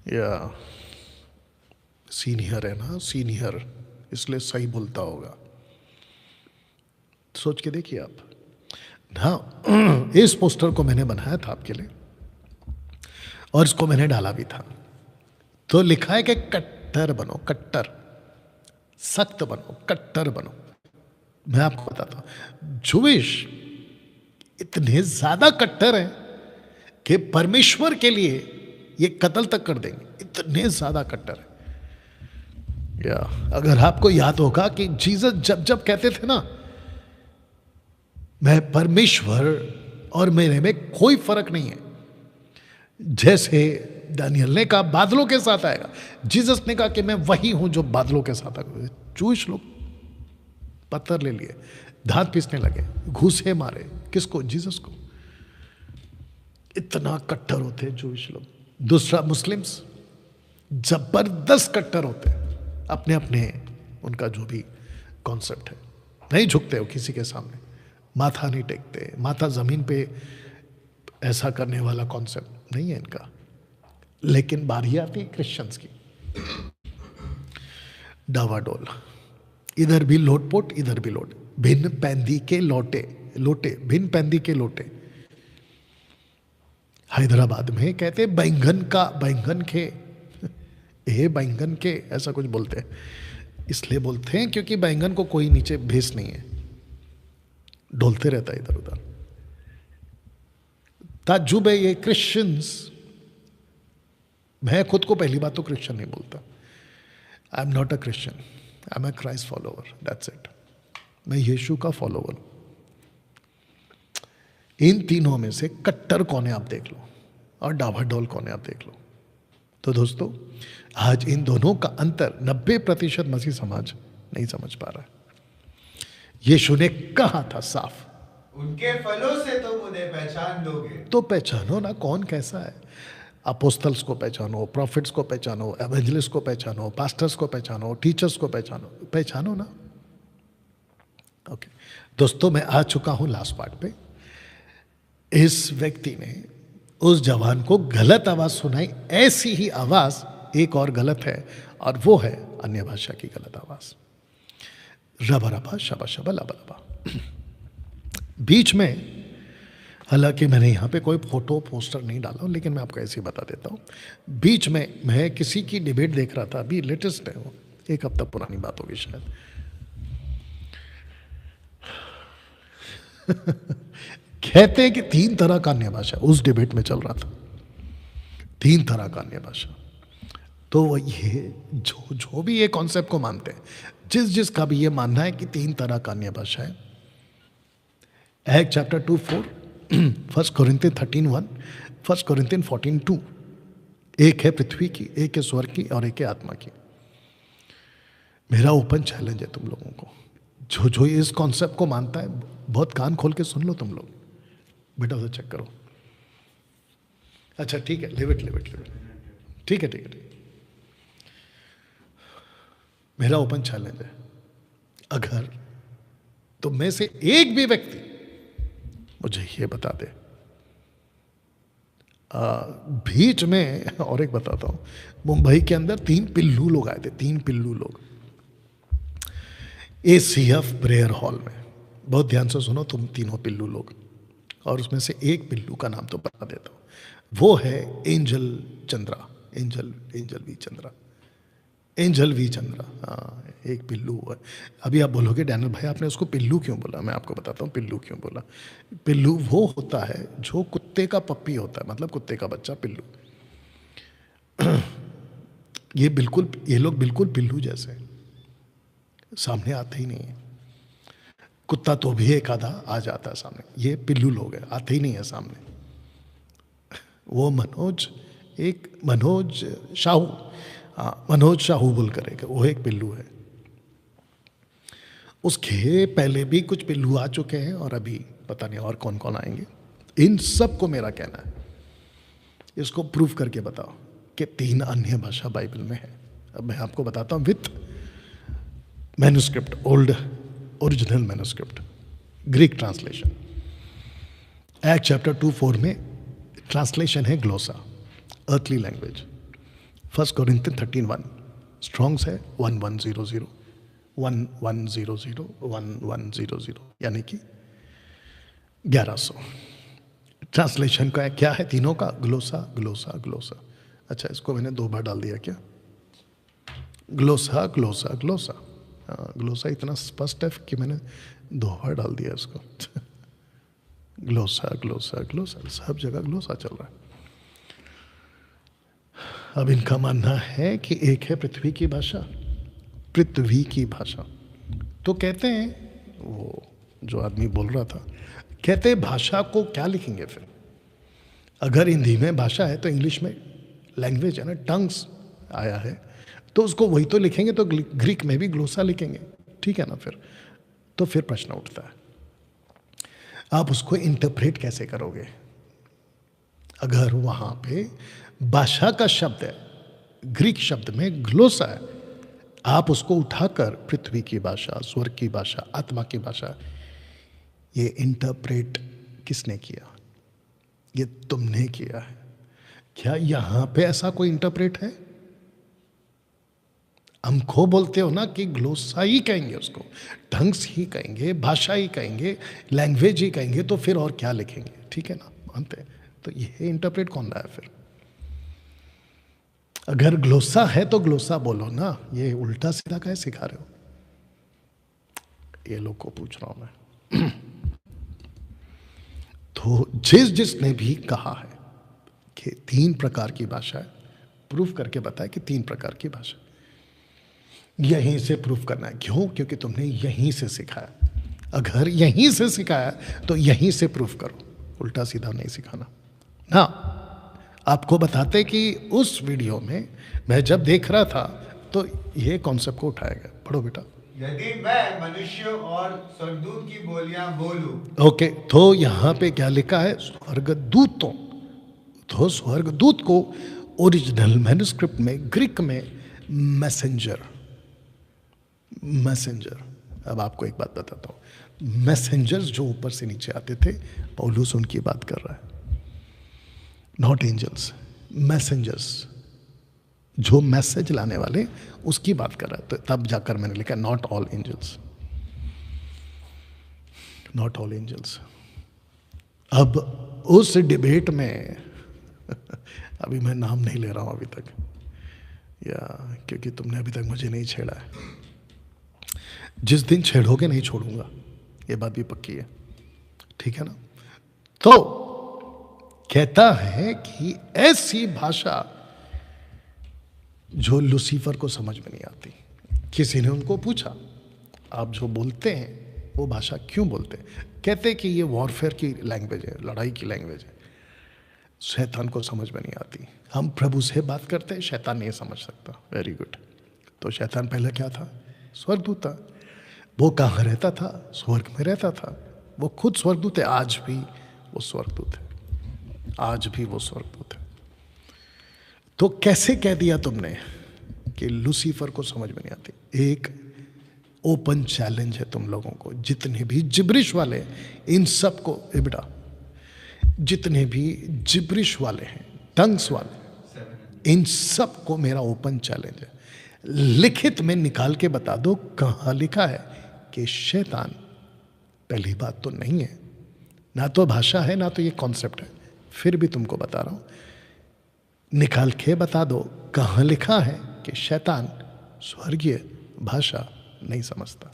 या सीनियर है ना, सीनियर, इसलिए सही बोलता होगा। सोच के देखिए आप ना। इस पोस्टर को मैंने बनाया था आपके लिए और इसको मैंने डाला भी था। तो लिखा है कि कट्टर बनो, कट्टर, सख्त बनो, कट्टर बनो। मैं आपको बताता हूं, जूविश इतने ज्यादा कट्टर हैं कि परमेश्वर के लिए ये कत्ल तक कर देंगे, इतने ज्यादा कट्टर है। या अगर आपको याद होगा कि जीसस जब जब कहते थे ना, मैं परमेश्वर और मेरे में कोई फर्क नहीं है, जैसे दानियल ने कहा बादलों के साथ आएगा, जीसस ने कहा कि मैं वही हूं जो बादलों के साथ आएगा। जूश लोग पत्थर ले लिए, दांत पीसने लगे, घूसे मारे, किसको? जीसस को। इतना कट्टर होते हैं जूश लोग। दूसरा, मुस्लिम्स जबरदस्त कट्टर होते हैं, अपने अपने उनका जो भी कॉन्सेप्ट है, नहीं झुकते हो किसी के सामने, माथा नहीं टेकते, माथा जमीन पे ऐसा करने वाला कॉन्सेप्ट नहीं है इनका। लेकिन बारी आती है क्रिश्चियंस की, डावाडोल, इधर भी लोटपोट, इधर भी लोट, भिन्न पैंदी के लोटे, लोटे, भिन्न पैंदी के लोटे। हैदराबाद में कहते बैंगन का, बैंगन के, ये बैंगन के, ऐसा कुछ बोलते हैं। इसलिए बोलते हैं क्योंकि बैंगन को कोई नीचे भेस नहीं है, डोलते रहता है इधर उधर। ताज्जुब है ये क्रिश्चियंस। मैं खुद को पहली बात तो क्रिश्चियन नहीं बोलता, I am not a Christian, I am a Christ follower, that's it. मैं यीशु का फॉलोवर। इन तीनों में से कट्टर कौन है आप देख लो, और डावाडोल कौन है आप देख लो। तो दोस्तों आज इन दोनों का अंतर 90% मसीह समाज नहीं समझ पा रहा है। यीशु ने कहा था साफ, उनके फलों से तुम उन्हें पहचान लोगे। तो पहचानो ना कौन कैसा है। अपोस्टल्स को पहचानो, प्रॉफिट्स को पहचानो, एवेंजलिस्ट को पहचानो, पास्टर्स को पहचानो, टीचर्स को पहचानो, पहचानो ना। ओके दोस्तों, मैं आ चुका हूं लास्ट पार्ट पे। इस व्यक्ति ने उस जवान को गलत आवाज सुनाई, ऐसी ही आवाज एक और गलत है, और वो है अन्य भाषा की गलत आवाज। रबा रबा शबा शबा लबा लबा। बीच में, हालांकि मैंने यहाँ पे कोई फोटो पोस्टर नहीं डाला, लेकिन मैं आपको ऐसे ही बता देता हूँ। बीच में मैं किसी की डिबेट देख रहा था, अभी लेटेस्ट है वो, 1 हफ्ता पुरानी बात होगी शायद। कहते हैं कि 3 तरह का अन्य भाषा उस डिबेट में चल रहा था, 3 तरह का अन्य भाषा। तो ये जो भी ये कॉन्सेप्ट को मानते हैं, जिसका भी ये मानना है कि 3 तरह का अन्य भाषा है, एक्ट चैप्टर 2:4, 1 कोरिन्थियन 13:1, 1 कोरिन्थियन 14:2, एक है पृथ्वी की, एक है स्वर्ग की, और एक है आत्मा की। मेरा ओपन चैलेंज है तुम लोगों को, जो इस कॉन्सेप्ट को मानता है, बहुत कान खोल के सुन लो तुम लोग, बेटा उसे चेक करो। अच्छा ठीक है, लिव इट, ठीक है। मेरा ओपन चैलेंज है, अगर तुम में से एक भी व्यक्ति मुझे ये बता दे। बीच में और एक बताता हूं, मुंबई के अंदर 3 पिल्लू लोग आए थे, 3 पिल्लू लोग ACF प्रेयर हॉल में। बहुत ध्यान से सुनो तुम तीनों पिल्लू लोग, और उसमें से एक पिल्लू का नाम तो बता देता हूं, वो है angel Chandra, angel V Chandra. हाँ, एक पिल्लू है। अभी आप बोलोगे डैनियल भाई आपने उसको पिल्लू क्यों बोला? मैं आपको बताता हूँ पिल्लू क्यों बोला। पिल्लू वो होता है जो कुत्ते का पप्पी होता है, मतलब कुत्ते का बच्चा, पिल्लू। ये लोग बिल्कुल पिल्लू जैसे, सामने आते ही नहीं है। कुत्ता तो भी एक आधा आ जाता है सामने, ये पिल्लू लोग हैं, आते ही नहीं है सामने। वो मनोज, एक मनोज शाहू, हाँ मनोज शाहू बोल कर एक, वो एक पिल्लू है। उसके पहले भी कुछ पिल्लू आ चुके हैं और अभी पता नहीं और कौन कौन आएंगे। इन सब को मेरा कहना है, इसको प्रूफ करके बताओ कि 3 अन्य भाषा बाइबल में है। अब मैं आपको बताता हूँ with manuscript, old original manuscript, Greek translation. Act chapter 2:4 में ट्रांसलेशन है ग्लोसा, अर्थली लैंग्वेज। 1 कोरिन्थियन 13:1 स्ट्रॉन्ग्स है 1100 1100 यानी कि 1100। ट्रांसलेशन का क्या है तीनों का? ग्लोसा ग्लोसा ग्लोसा। अच्छा, इसको मैंने 2 बार डाल दिया क्या? ग्लोसा ग्लोसा ग्लोसा। ग्लोसा इतना स्पष्ट है कि मैंने 2 बार डाल दिया इसको। ग्लोसा ग्लोसा ग्लोसा, सब जगह ग्लोसा चल रहा है। अब इनका मानना है कि एक है पृथ्वी की भाषा, पृथ्वी की भाषा। तो कहते हैं, वो जो आदमी बोल रहा था, कहते हैं भाषा को क्या लिखेंगे फिर? अगर हिंदी में भाषा है तो इंग्लिश में लैंग्वेज है ना, टंग्स आया है, तो उसको वही तो लिखेंगे, तो ग्रीक में भी ग्लोसा लिखेंगे, ठीक है ना? फिर फिर प्रश्न उठता है, आप उसको इंटरप्रेट कैसे करोगे? अगर वहां पे भाषा का शब्द है, ग्रीक शब्द में ग्लोसा है, आप उसको उठाकर पृथ्वी की भाषा, स्वर्ग की भाषा, आत्मा की भाषा, ये इंटरप्रेट किसने किया? ये तुमने किया है। क्या यहां पे ऐसा कोई इंटरप्रेट है? हमको बोलते हो ना कि ग्लोसा ही कहेंगे, उसको ढंग्स ही कहेंगे, भाषा ही कहेंगे, लैंग्वेज ही कहेंगे, तो फिर और क्या लिखेंगे? ठीक है ना, मानते हैं। तो ये इंटरप्रेट कौन रहा है फिर? अगर ग्लोसा है तो ग्लोसा बोलो ना, ये उल्टा सीधा क्या सिखा रहे हो? ये लोग को पूछ रहा हूं मैं। तो जिसने भी कहा है कि 3 प्रकार की भाषा है, प्रूफ करके बताया कि 3 प्रकार की भाषा, यहीं से प्रूफ करना है। क्यों? क्योंकि तुमने यहीं से सिखाया। अगर यहीं से सिखाया तो यहीं से प्रूफ करो, उल्टा सीधा नहीं सिखाना ना। आपको बताते कि उस वीडियो में मैं जब देख रहा था तो ये कॉन्सेप्ट को उठाया गया। पढ़ो बेटा। यदि मैं मनुष्यों और स्वर्गदूत की बोलियां बोलूं। ओके, तो यहां पे क्या लिखा है? स्वर्गदूतों। तो स्वर्गदूत को ओरिजिनल मैन्युस्क्रिप्ट में ग्रीक में मैसेंजर, मैसेंजर। अब आपको एक बात बताता हूं, मैसेंजर्स जो ऊपर से नीचे आते थे, पौलुस उनकी बात कर रहा है, नॉट एंजल्स, मैसेंजर्स, जो मैसेज लाने वाले, उसकी बात कर रहा है। तो तब जाकर मैंने लिखा not all angels, not all angels. अब उस डिबेट में अभी मैं नाम नहीं ले रहा हूं अभी तक, या क्योंकि तुमने अभी तक मुझे नहीं छेड़ा है। जिस दिन छेड़ोगे नहीं छोड़ूंगा, ये बात भी पक्की है, ठीक है ना? तो कहता है कि ऐसी भाषा जो लूसीफर को समझ में नहीं आती। किसी ने उनको पूछा, आप जो बोलते हैं वो भाषा क्यों बोलते हैं? कहते कि ये वॉरफेयर की लैंग्वेज है, लड़ाई की लैंग्वेज है, शैतान को समझ में नहीं आती। हम प्रभु से बात करते हैं, शैतान नहीं समझ सकता। Very good. तो शैतान पहले क्या था? स्वर्गदूत था। वो कहाँ रहता था? स्वर्ग में रहता था। वो खुद स्वर्गदूत है, आज भी वो स्वर्गदूत है, आज भी वो स्वर्गदूत है। तो कैसे कह दिया तुमने कि लूसीफर को समझ में नहीं आती? एक ओपन चैलेंज है तुम लोगों को, जितने भी जिब्रिश वाले, इन सब को, बेटा, जितने भी जिब्रिश वाले हैं, टंग्स वाले, इन सब को मेरा ओपन चैलेंज है। लिखित में निकाल के बता दो कहां लिखा है कि शैतान पहली बात तो नहीं है, ना तो भाषा है, ना तो ये कॉन्सेप्ट है। फिर भी तुमको बता रहा हूं, निकाल के बता दो कहां लिखा है कि शैतान स्वर्गीय भाषा नहीं समझता।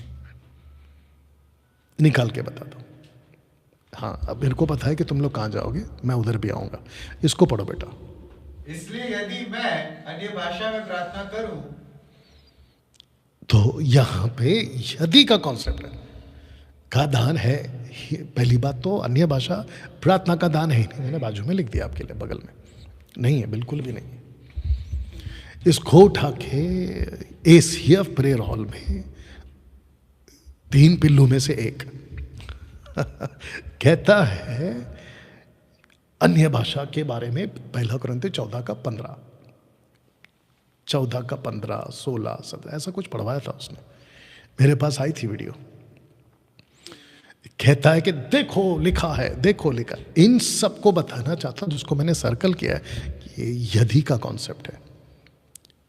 निकाल के बता दो। हाँ, अब मेरे को पता है कि तुम लोग कहां जाओगे, मैं उधर भी आऊंगा। इसको पढ़ो बेटा। इसलिए यदि मैं अन्य भाषा में प्रार्थना करूं, तो यहां पे यदि का कॉन्सेप्ट है, का दान है। पहली बात तो अन्य भाषा प्रार्थना का दान है ही नहीं, मैंने बाजू में लिख दिया आपके लिए, बगल में। नहीं है, बिल्कुल भी नहीं है। इसको उठा के एसीएफ प्रेयर हॉल में 3 पिल्लू में से एक कहता है अन्य भाषा के बारे में, 1 कुरिन्थियों 14:15, 14:15, 16, 17 ऐसा कुछ पढ़वाया था उसने, मेरे पास आई थी वीडियो। कहता है कि देखो लिखा है, देखो लिखा। इन सबको बताना चाहता हूं, जिसको मैंने सर्कल किया है, ये यदि का कॉन्सेप्ट है,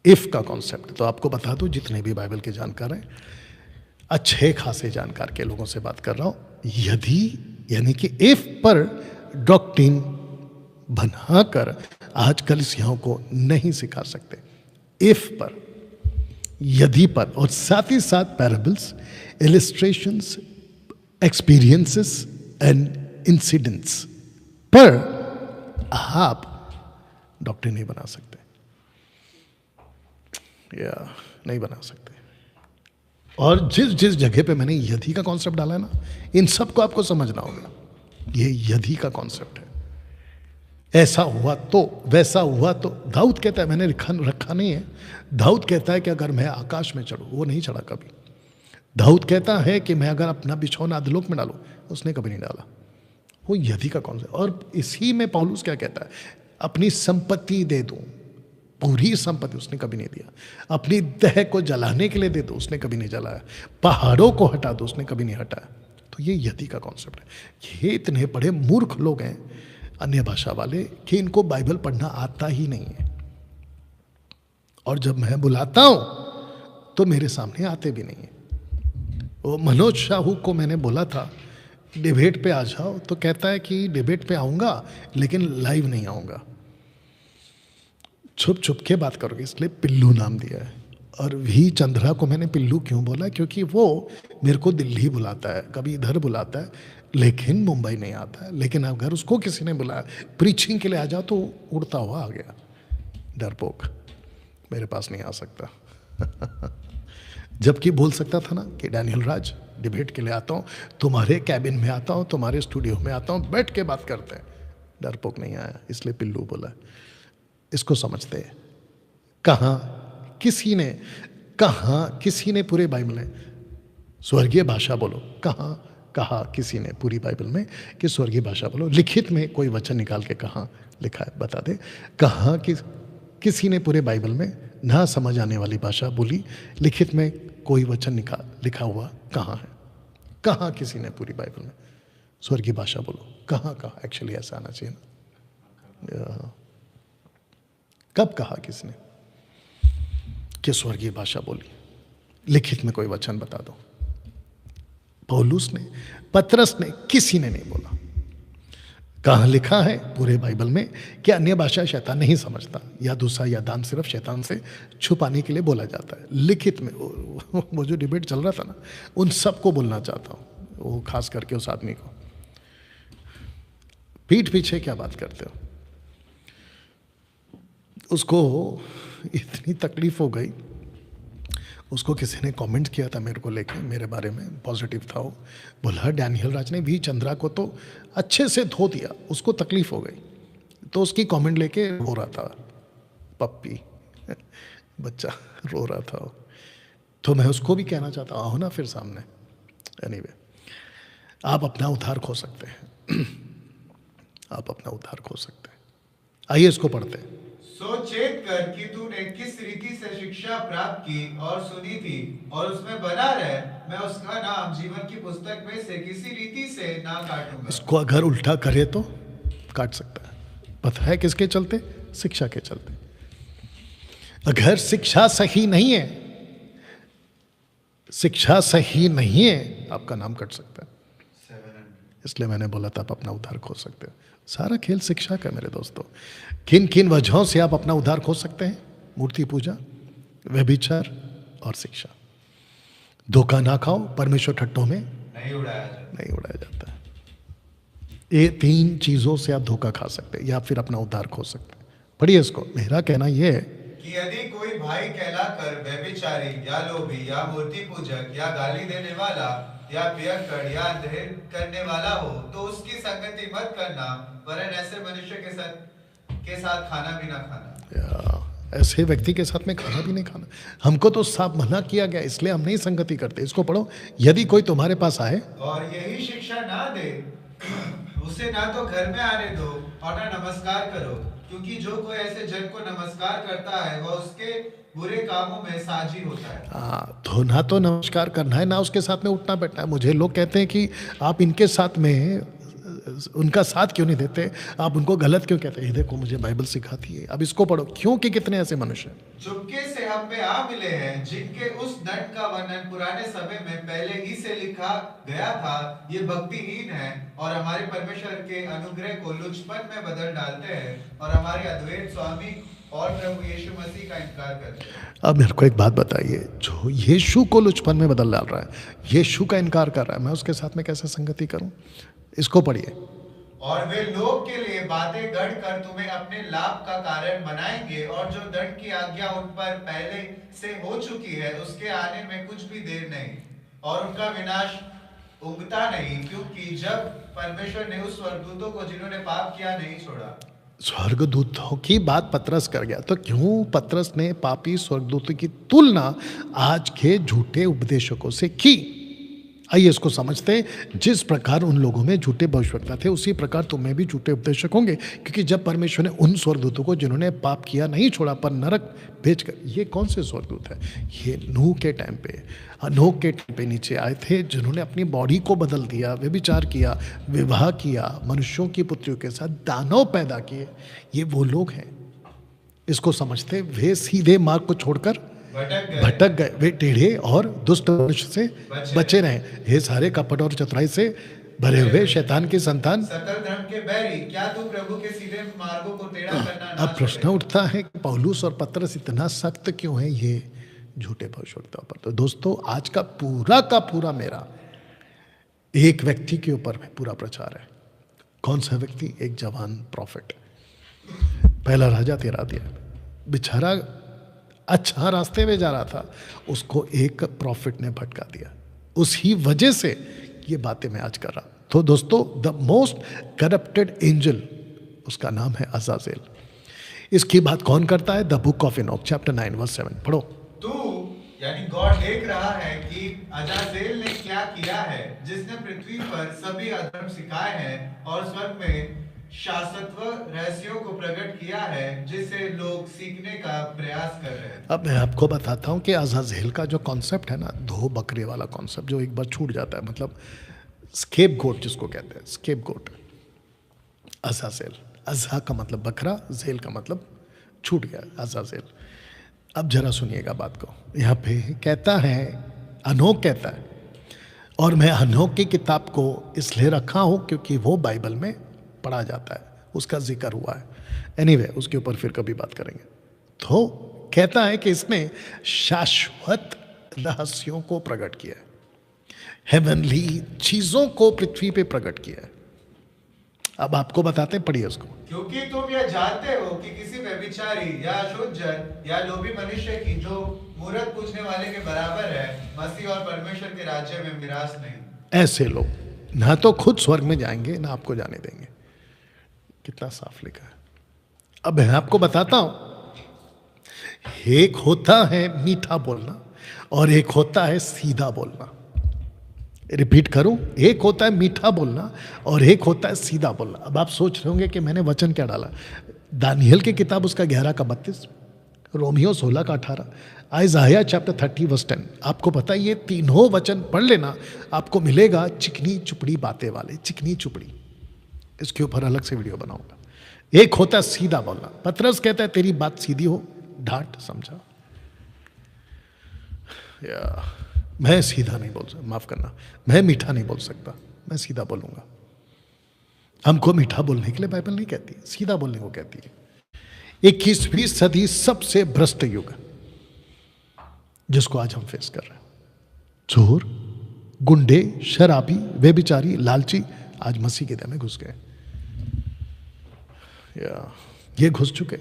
इफ का कॉन्सेप्ट। तो आपको बता दूं, जितने भी बाइबल के जानकार हैं, अच्छे खासे जानकार के लोगों से बात कर रहा हूं, यदि यानी कि इफ पर डॉक्ट्रिन बनाकर आज कलीसियाओं को नहीं सिखा सकते। इफ पर, यदि पर, और साथ ही साथ parables, illustrations, experiences and incidents पर आप डॉक्ट्रिन नहीं बना सकते, या नहीं बना सकते। और जिस जिस जगह पे मैंने यदि का कॉन्सेप्ट डाला है ना, इन सबको आपको समझना होगा, ये यदि का कॉन्सेप्ट है। ऐसा हुआ तो, वैसा हुआ तो। दाऊद कहता है, मैंने रखा नहीं है, दाऊद कहता है कि अगर मैं आकाश में चढ़ूं, वो नहीं चढ़ा कभी। दाऊद कहता है कि मैं अगर अपना बिछौना अधोलोक में डालूं, उसने कभी नहीं डाला। वो यदि का कॉन्सेप्ट। और इसी में पौलुस क्या कहता है, अपनी संपत्ति दे दूं, पूरी संपत्ति उसने कभी नहीं दिया। अपनी देह को जलाने के लिए दे दो, उसने कभी नहीं जलाया। पहाड़ों को हटा दो, उसने कभी नहीं हटाया। तो ये यदि का कॉन्सेप्ट है। ये इतने बड़े मूर्ख लोग हैं अन्य भाषा वाले कि इनको बाइबल पढ़ना आता ही नहीं है। और जब मैं बुलाता हूं तो मेरे सामने आते भी नहीं है। वो मनोज शाहू को मैंने बोला था डिबेट पे आ जाओ, तो कहता है कि डिबेट पे आऊंगा लेकिन लाइव नहीं आऊंगा, छुप छुप के बात करोगे, इसलिए पिल्लू नाम दिया है। और वी चंद्रा को मैंने पिल्लू क्यों बोला, क्योंकि वो मेरे को दिल्ली बुलाता है, कभी इधर बुलाता है, लेकिन मुंबई नहीं आता है। लेकिन अगर उसको किसी ने बुलाया प्रीचिंग के लिए आ जाओ, तो उड़ता हुआ आ गया, डरपोक, मेरे पास नहीं आ सकता। जबकि बोल सकता था ना कि डैनियल राज डिबेट के लिए आता हूँ, तुम्हारे कैबिन में आता हूँ, तुम्हारे स्टूडियो में आता हूँ, बैठ के बात करते हैं। डरपोक नहीं आया, इसलिए पिल्लू बोला। इसको समझते हैं। कहाँ किसी ने पूरे बाइबल में स्वर्गीय भाषा बोलो, कहा किसी ने पूरी बाइबल में कि स्वर्गीय भाषा बोलो? लिखित में कोई वचन निकाल के कहाँ लिखा है, बता दे। कहाँ कि किसी ने पूरे बाइबल में ना समझ आने वाली भाषा बोली, लिखित में कोई वचन लिखा हुआ कहाँ है? कहाँ किसी ने पूरी बाइबल में स्वर्गीय भाषा बोलो? कहाँ? एक्चुअली ऐसा आना चाहिए ना। कब कहा किसने कि स्वर्गीय भाषा बोली? लिखित में कोई वचन बता दो। पौलुस ने, पतरस ने, किसी ने नहीं बोला। कहाँ लिखा है पूरे बाइबल में कि अन्य भाषा शैतान नहीं समझता, या दूसरा या दान सिर्फ शैतान से छुपाने के लिए बोला जाता है? लिखित में वो जो डिबेट चल रहा था ना, उन सबको बोलना चाहता हूँ, वो खास करके उस आदमी को, पीठ पीछे क्या बात करते हो? उसको इतनी तकलीफ हो गई, उसको किसी ने कमेंट किया था मेरे को लेके, मेरे बारे में पॉजिटिव था वो, बोला डैनियल राज ने भी चंद्रा को तो अच्छे से धो दिया, उसको तकलीफ हो गई। तो उसकी कमेंट लेके रो रहा था, पप्पी बच्चा रो रहा था वो। तो मैं उसको भी कहना चाहता हूँ, आओ ना फिर सामने। एनीवे, आप अपना उद्धार खो सकते हैं। आप अपना उद्धार खो सकते हैं। आइए इसको पढ़ते हैं। सो चेत कर कि तूने किस रीति से शिक्षा प्राप्त की और सुनी थी, और उसमें बना रहे, मैं उसका नाम जीवन की पुस्तक में से किसी रीति से ना काटूंगा। इसको अगर उल्टा करे तो काट सकता है। पता है किसके चलते? शिक्षा के चलते। अगर शिक्षा सही नहीं है, शिक्षा सही नहीं है, आपका नाम कट सकता है। इसलिए मैंने बोला था आप अपना उद्धार खो सकते हो। सारा खेल शिक्षा का मेरे दोस्तों। किन किन वजहों से आप अपना उद्धार खो सकते हैं? मूर्ति पूजा, व्यभिचार और शिक्षा। धोखा ना खाओ, परमेश्वर ठट्टों में नहीं उड़ाया जाता है। ये 3 चीजों से आप धोखा खा सकते हैं या फिर अपना उद्धार खो सकते हैं। पढ़िए इसको। मेरा कहना यह है कि यदि कोई भाई कहलाकर व्यभिचारी या लोभी या मूर्ति पूजक या गाली देने वाला या पियक्कड़ या अंधेर करने वाला हो, तो उसकी संगति मत करना, वरन ऐसे मनुष्य के साथ के साथ खाना भी ना खाना। ऐसे व्यक्ति के साथ में खाना भी नहीं खाना। हमको तो साफ मना किया गया, इसलिए हम नहीं संगति करते। इसको पढ़ो, यदि कोई तुम्हारे पास आए और यही शिक्षा ना दे, उसे ना तो घर में आने दो और ना नमस्कार करो, क्योंकि जो कोई ऐसे जन को नमस्कार करता है वह उसके बुरे कामों में साझी होता है। तो ना तो नमस्कार करना है, ना उसके साथ में उठना बैठना है। मुझे लोग कहते हैं कि आप इनके साथ में उनका साथ क्यों नहीं देते, आप उनको गलत क्यों कहते हैं। ये देखो, मुझे बाइबल सिखाती है। अब इसको पढ़ो, क्योंकि कितने ऐसे मनुष्य चुपके से हम पे आ मिले हैं, जिनके उस दंड का वर्णन पुराने समय में पहले ही से लिखा गया था। ये भक्तिहीन है और हमारे परमेश्वर के अनुग्रह को लुचपन में बदल डालते हैं और हमारे अद्वैत स्वामी और प्रभु यीशु मसीह का इनकार करते हैं। अब मेरे को एक बात बताइए, जो यीशु को लुचपन में बदल डाल रहा है, यीशु का इनकार कर रहा है, मैं उसके साथ में कैसे संगति करूं। इसको पढ़िए। और वे लोग के लिए बातें गढ़ कर तुम्हें अपने लाभ का कारण बनाएंगे, और जो दंड की आज्ञा उन पर पहले से हो चुकी है उसके आने में कुछ भी देर नहीं, और उनका विनाश उगता नहीं, क्योंकि जब परमेश्वर ने उस स्वर्गदूतों को जिन्होंने पाप किया नहीं छोड़ा। स्वर्गदूतों की बात पतरस कर गया, तो क्यों पतरस ने पापी स्वर्गदूतों की तुलना आज के झूठे उपदेशकों से की। आइए इसको समझते हैं। जिस प्रकार उन लोगों में झूठे भविष्यवक्ता थे, उसी प्रकार तुम में भी झूठे उपदेशक होंगे, क्योंकि जब परमेश्वर ने उन स्वर्गदूतों को जिन्होंने पाप किया नहीं छोड़ा पर नरक भेजकर, ये कौन से स्वर्गदूत है, ये नूह के टाइम पे, नूह के टाइम पे नीचे आए थे, जिन्होंने अपनी बॉडी को बदल दिया, व्यभिचार किया, विवाह किया, मनुष्यों की पुत्रियों के साथ दानव पैदा किए। ये वो लोग हैं। इसको समझते, वे सीधे मार्ग को छोड़कर भटक गए, वे टेढ़े और दुष्ट मनुष्य से बचे रहे। ये सारे कपट और चतुराई से भरे हुए शैतान की संतान, सकल धर्म के बैरी, क्या तू प्रभु के सीधे मार्गों को टेढ़ा करना ना अब प्रश्न उठता है कि पौलुस और पतरस इतना सख्त क्यों है ये झूठे भविष्यवक्ताओं पर। तो दोस्तों, आज का पूरा मेरा एक व्यक्ति के ऊपर में पूरा प्रचार है। कौन सा व्यक्ति? एक जवान प्रॉफिट, पहला राजा 13 अध्याय। बेचारा अच्छा रास्ते में जा रहा था, उसको एक प्रॉफिट ने भटका दिया। उसी वजह से ये बातें मैं आज कर रहा। तो दोस्तों, द मोस्ट करप्टेड एंजल, उसका नाम है अजाजेल। इसकी बात कौन करता है? The book of Enoch chapter 9 verse 7 पढ़ो। तू यानी गॉड देख रहा है कि अजाजेल ने क्या किया है, जिसने पृथ्वी पर सभी अधर्म सिखाए हैं और स्वर्ग में शाश्वत रहस्यों को प्रकट किया है, जिसे लोग सीखने का प्रयास कर रहे हैं। अब मैं आपको बताता हूँ कि अजाजेल का जो कॉन्सेप्ट है ना, दो बकरे वाला कॉन्सेप्ट, जो एक बार छूट जाता है, मतलब स्केप गोट जिसको कहते हैं, स्केप गोट। अजाजेल, अजा का मतलब बकरा, जेल का मतलब छूट गया, अजाजेल। अब जरा सुनिएगा बात को। यहाँ पे कहता है, अनोक कहता है, और मैं अनोक की किताब को इसलिए रखा हूँ क्योंकि वो बाइबल में पढ़ा जाता है, उसका जिक्र हुआ है। एनीवे, उसके ऊपर फिर कभी बात करेंगे। तो कहता है कि इसने शाश्वत रहस्यों को प्रकट किया है, हेवनली चीजों को पृथ्वी पे प्रकट किया है। अब आपको बताते हैं, पढ़िए उसको। क्योंकि तुम यह जानते हो कि किसी व्यभिचारी या अशुद्ध जन या लोभी मनुष्य की, जो मूरत पूजने वाले के बराबर है, मसीह और परमेश्वर के राज्य में मिरास नहीं। ऐसे लोग ना तो खुद स्वर्ग में जाएंगे, ना आपको जाने देंगे। कितना साफ लिखा है। अब मैं आपको बताता हूं, एक होता है मीठा बोलना और एक होता है सीधा बोलना। रिपीट करूं, एक होता है मीठा बोलना और एक होता है सीधा बोलना। अब आप सोच रहे होंगे कि मैंने वचन क्या डाला। दानियल की किताब उसका 11 का 32, रोमियो 16 का 18, आइज़ाया चैप्टर 30 वर्स 10। आपको पता है, ये तीनों वचन पढ़ लेना, आपको मिलेगा चिकनी चुपड़ी बातें वाले, चिकनी चुपड़ी। इसके ऊपर अलग से वीडियो बनाऊंगा। एक होता है सीधा बोलना। पतरस कहता है तेरी बात सीधी हो, डांट, समझा। या मैं सीधा नहीं बोल सकता, माफ करना, मैं मीठा नहीं बोल सकता, मैं सीधा बोलूंगा। हमको मीठा बोलने के लिए बाइबल नहीं कहती, सीधा बोलने को कहती है। 21वीं सदी सबसे भ्रष्ट युग जिसको आज हम फेस कर रहे हैं। चोर, गुंडे, शराबी, व्यभिचारी, लालची आज मसीह के दम में घुस गए, ये घुस चुके।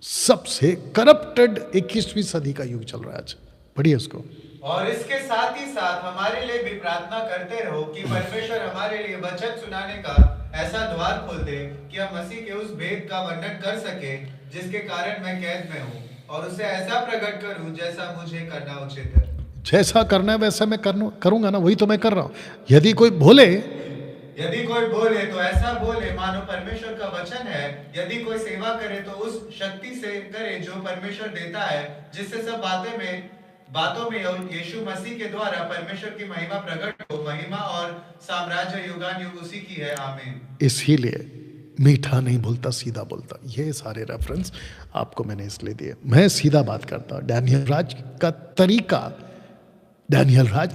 सबसे करप्टेड 21वीं सदी का युग चल रहा है आज। पढ़िए उसको। और इसके साथ ही साथ हमारे लिए भी प्रार्थना करते रहो कि परमेश्वर हमारे लिए वचन सुनाने का ऐसा द्वार खोल दे कि हम मसीह के उस भेद का वर्णन कर सके जिसके कारण मैं कैद में हूँ, और उसे ऐसा प्रकट करूँ जैसा मुझे करना उचित है। जैसा करना है वैसा मैं करूंगा ना, वही तो मैं कर रहा हूं। यदि कोई बोले तो ऐसा बोले मानो परमेश्वर का वचन है। यदि कोई सेवा करे तो उस शक्ति से करे जो परमेश्वर देता है, जिससे सब बातों में यीशु मसीह के द्वारा परमेश्वर की महिमा प्रकट हो। महिमा और साम्राज्य युगान युग उसी की है, आमीन। इसीलिए मीठा नहीं बोलता, सीधा बोलता। ये सारे रेफरेंस आपको मैंने इसलिए दिए। मैं सीधा बात करता। डैनियल राज का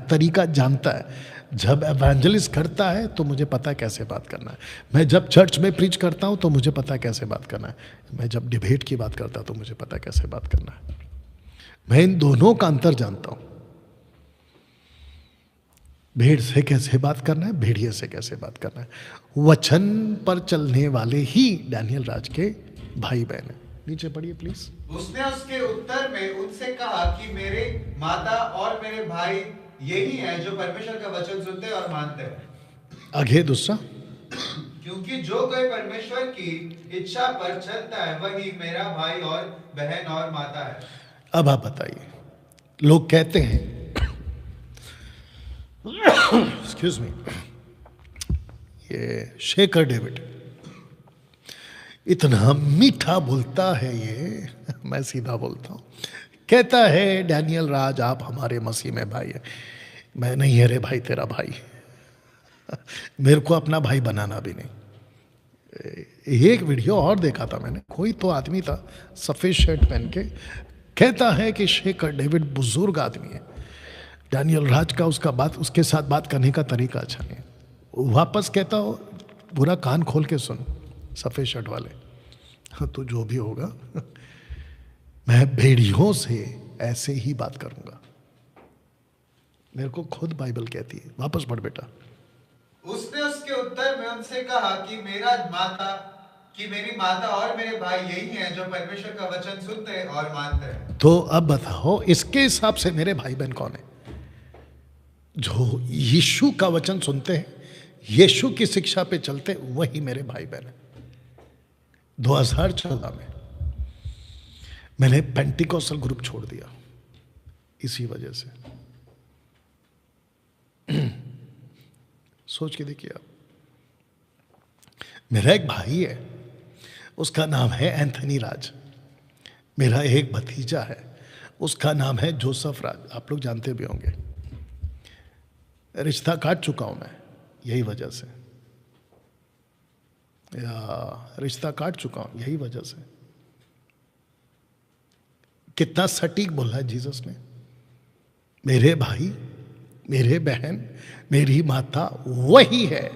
तरीका जानता है। जब एवेंजलिस्ट करता है तो मुझे पता है कैसे बात करना है। मैं जब चर्च में प्रीच करता हूं तो मुझे पता है कैसे बात करना है। मैं जब डिबेट की बात करता हूं तो मुझे पता है कैसे बात करना है। मैं इन दोनों का अंतर जानता हूं। भेड़ से कैसे बात करना है, भेड़िए से कैसे बात करना है। वचन पर चलने वाले ही डैनियल राज के भाई बहन हैं। नीचे पढ़िए प्लीज। उसने उसके उत्तर में उनसे कहा कि मेरे माता और मेरे भाई यही हैं जो परमेश्वर का वचन सुनते और मानते हैं। आगे दूसरा, क्योंकि जो कोई परमेश्वर की इच्छा पर चलता है वही मेरा भाई और बहन और माता है। अब आप बताइए, लोग कहते हैं एक्सक्यूज मी, ये शेखर डेविड इतना मीठा बोलता है, ये मैं सीधा बोलता हूँ। कहता है डैनियल राज आप हमारे मसीह में भाई है। मैं नहीं है रे भाई तेरा भाई। मेरे को अपना भाई बनाना भी नहीं। एक वीडियो और देखा था मैंने, कोई तो आदमी था सफेद शर्ट पहन के, कहता है कि शेखर डेविड बुजुर्ग आदमी है। डैनियल राज का उसके साथ बात करने का तरीका अच्छा नहीं है। वापस कहता हो पूरा कान खोल के सुन सफेद शर्ट वाले, तो जो भी होगा मैं भेड़ियों से ऐसे ही बात करूंगा। मेरे को खुद बाइबल कहती है। वापस पढ़ बेटा। उसने उसके उत्तर में उनसे कहा कि मेरी माता और मेरे भाई यही हैं जो परमेश्वर का वचन सुनते हैं और मानते हैं। तो अब बताओ इसके हिसाब से मेरे भाई बहन कौन है? जो यीशु का वचन सुनते हैं, यीशु की शिक्षा पे चलते, वही मेरे भाई बहन है। 2014 में मैंने पेंटिकॉस्टल ग्रुप छोड़ दिया इसी वजह से। सोच के देखिए आप, मेरा एक भाई है, उसका नाम है एंथनी राज। मेरा एक भतीजा है, उसका नाम है जोसेफ राज। आप लोग जानते भी होंगे। रिश्ता काट चुका हूं मैं यही वजह से, या रिश्ता काट चुका हूं यही वजह से। कितना सटीक बोला है जीसस ने, मेरे भाई, मेरे बहन, मेरी माता वही है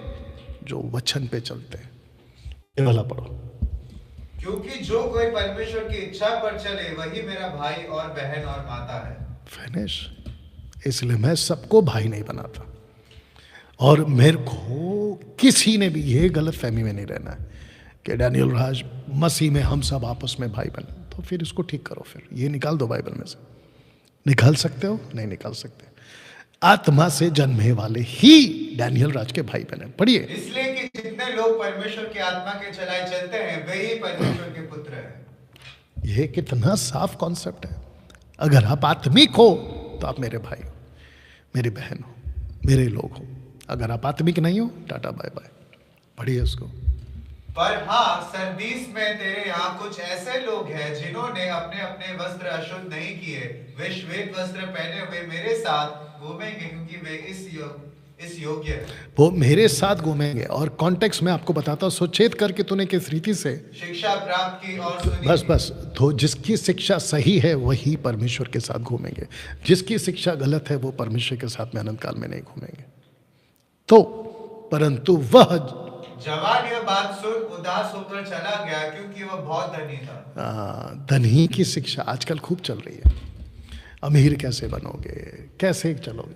जो वचन पे चलते हैं। ये वाला पढ़ो। क्योंकि जो कोई परमेश्वर की इच्छा पर चले वही मेरा भाई और बहन और माता है। फिनिश। इसलिए मैं सबको भाई नहीं बनाता, और मेरे को किसी ने भी ये गलत फहमी में नहीं रहना है कि डैनियल राज मसीह में हम सब आपस में भाई बने। तो फिर इसको ठीक करो, फिर ये निकाल दो बाइबल में से। निकाल सकते हो? नहीं निकाल सकते। आत्मा से जन्मे वाले ही डैनियल राज के भाई बहन। पढ़िए। इसलिए कि जितने लोग परमेश्वर की आत्मा के चलाए चलते हैं वे ही परमेश्वर के पुत्र हैं। ये कितना साफ कॉन्सेप्ट है। अगर आप आत्मिक हो तो आप मेरे भाई हो, मेरी बहन हो, मेरे लोग हो। अगर आप आत्मिक नहीं हो, टाटा बाय बाय। पढ़िए उसको। पर हाँ, सरदीस में तेरे यहाँ कुछ ऐसे लोग हैं जिन्होंने अपने अपने वस्त्र अशुद्ध नहीं किए। वे श्वेत वस्त्र पहने हुए मेरे साथ घूमेंगे क्योंकि वे इस योग्य है। वो मेरे साथ घूमेंगे। और कॉन्टेक्स्ट में आपको बताता हूँ, सुचेत करके तूने किस रीति से शिक्षा प्राप्त की और सुनी। बस तो जिसकी शिक्षा सही है वही परमेश्वर के साथ घूमेंगे। जिसकी शिक्षा गलत है वो परमेश्वर के साथ में अनंत काल में नहीं घूमेंगे। तो परंतु वह जवान यह बात सुन उदास होकर चला गया क्योंकि वह बहुत धनी था। धनी की शिक्षा आजकल खूब चल रही है। अमीर कैसे बनोगे, कैसे चलोगे,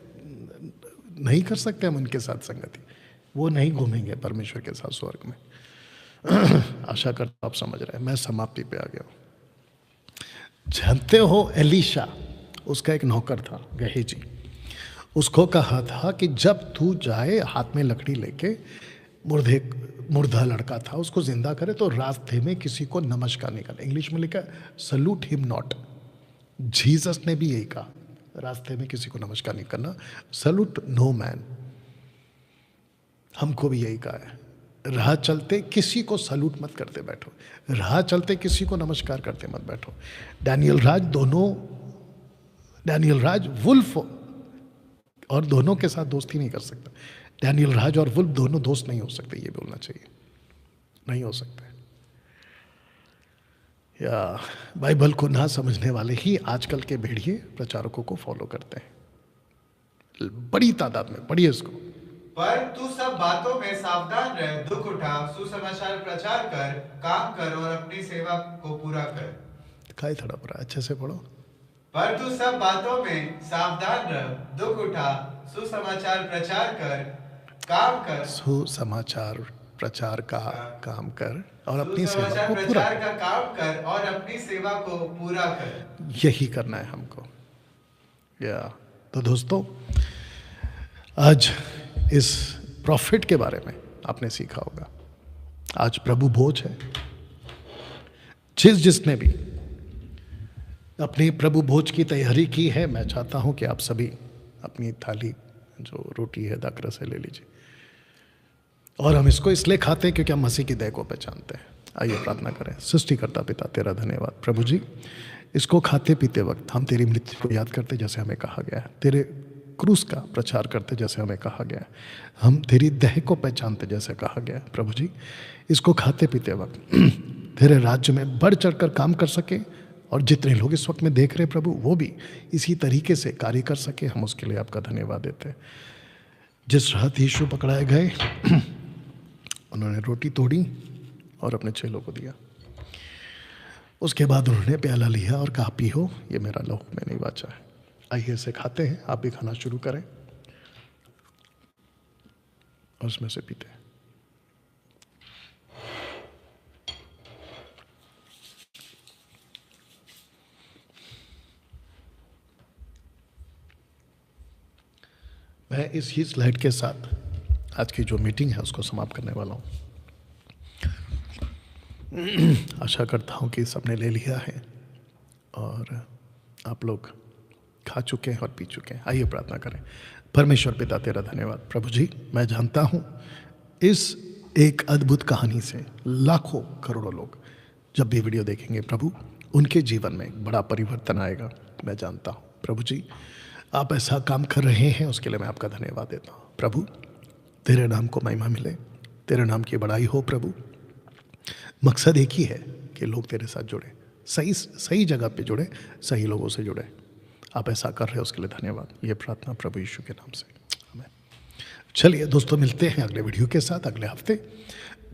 नहीं कर सकते हम उनके साथ संगति। वो नहीं घूमेंगे परमेश्वर के साथ स्वर्ग में। आशा करता आप समझ रहे हैं। मैं समाप्ति पे आ गया हूं। जानते हो एलीशा, उसका एक नौकर था गहेजी। उसको कहा था कि जब तू जाए हाथ में लकड़ी लेके मुर्दे मुर्दा लड़का था उसको जिंदा करे तो रास्ते में किसी को नमस्कार नहीं करना। इंग्लिश में लिखा सल्यूट हिम नॉट। जीसस ने भी यही कहा, रास्ते में किसी को नमस्कार नहीं करना, सल्यूट नो मैन। हमको भी यही कहा है, राह चलते किसी को सल्यूट मत करते बैठो, राह चलते किसी को नमस्कार करते मत बैठो। डैनियल राज वुल्फ और दोनों के साथ दोस्ती नहीं कर सकता। डैनियल राज और वुल्फ दोनों दोस्त नहीं हो सकते, ये बोलना चाहिए, नहीं हो सकते। या बाइबल को ना समझने वाले ही आजकल के भेड़िए प्रचारकों को फॉलो करते हैं, बड़ी तादाद में। पढ़िए इसको। पर तू सब बातों में सावधान रह, दुख उठा, सुसमाचार प्रचार कर, काम कर और अपनी सेवा को पूरा कर। दिखाई थोड़ा पूरा अच्छे से पढ़ो। पर तू सब बातों में सावधान रह, दुख उठा, सुसमाचार प्रचार कर, काम कर। सुसमाचार प्रचार का काम कर और अपनी सेवा सुसमाचार को पूरा प्रचार कर। का काम कर और अपनी सेवा को पूरा कर। यही करना है हमको। या तो दोस्तों, आज इस प्रॉफिट के बारे में आपने सीखा होगा। आज प्रभु भोज है। जिसने भी अपनी प्रभु भोज की तैयारी की है, मैं चाहता हूं कि आप सभी अपनी थाली जो रोटी है दाकरा से ले लीजिए। और हम इसको इसलिए खाते हैं क्योंकि हम मसीह की दया को पहचानते हैं। आइए प्रार्थना करें। सृष्टिकर्ता पिता, तेरा धन्यवाद प्रभु जी, इसको खाते पीते वक्त हम तेरी मृत्यु को याद करते जैसे हमें कहा गया है, तेरे क्रूस का प्रचार करते जैसे हमें कहा गया है, हम तेरी दया को पहचानते जैसे कहा गया है। प्रभु जी, इसको खाते पीते वक्त तेरे राज्य में बढ़ चढ़ कर काम कर सके और जितने लोग इस वक्त में देख रहे प्रभु वो भी इसी तरीके से कार्य कर सके, हम उसके लिए आपका धन्यवाद देते हैं। जिस रात यीशु पकड़ाए गए उन्होंने रोटी तोड़ी और अपने चेलों को दिया। उसके बाद उन्होंने प्याला लिया और कहा, पी हो, ये मेरा लहू में नहीं बाचा है। आइए इसे खाते हैं। आप भी खाना शुरू करें और उसमें से पीते हैं। मैं इस ही स्लाइड के साथ आज की जो मीटिंग है उसको समाप्त करने वाला हूँ। आशा करता हूँ कि सबने ले लिया है और आप लोग खा चुके हैं और पी चुके हैं। आइए प्रार्थना करें। परमेश्वर पिता, तेरा धन्यवाद प्रभु जी। मैं जानता हूँ इस एक अद्भुत कहानी से लाखों करोड़ों लोग जब भी वीडियो देखेंगे प्रभु, उनके जीवन में एक बड़ा परिवर्तन आएगा। मैं जानता हूँ प्रभु जी, आप ऐसा काम कर रहे हैं, उसके लिए मैं आपका धन्यवाद देता हूँ प्रभु। तेरे नाम को महिमा मिले, तेरे नाम की बड़ाई हो प्रभु। मकसद एक ही है कि लोग तेरे साथ जुड़े, सही जगह पे जुड़े, सही लोगों से जुड़े। आप ऐसा कर रहे हो, उसके लिए धन्यवाद। ये प्रार्थना प्रभु यीशु के नाम से, आमीन। चलिए दोस्तों, मिलते हैं अगले वीडियो के साथ अगले हफ्ते।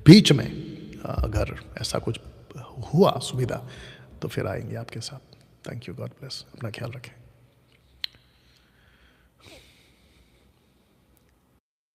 बीच में अगर ऐसा कुछ हुआ सुविधा तो फिर आएंगे आपके साथ। Thank you, God bless. अपना ख्याल रखें।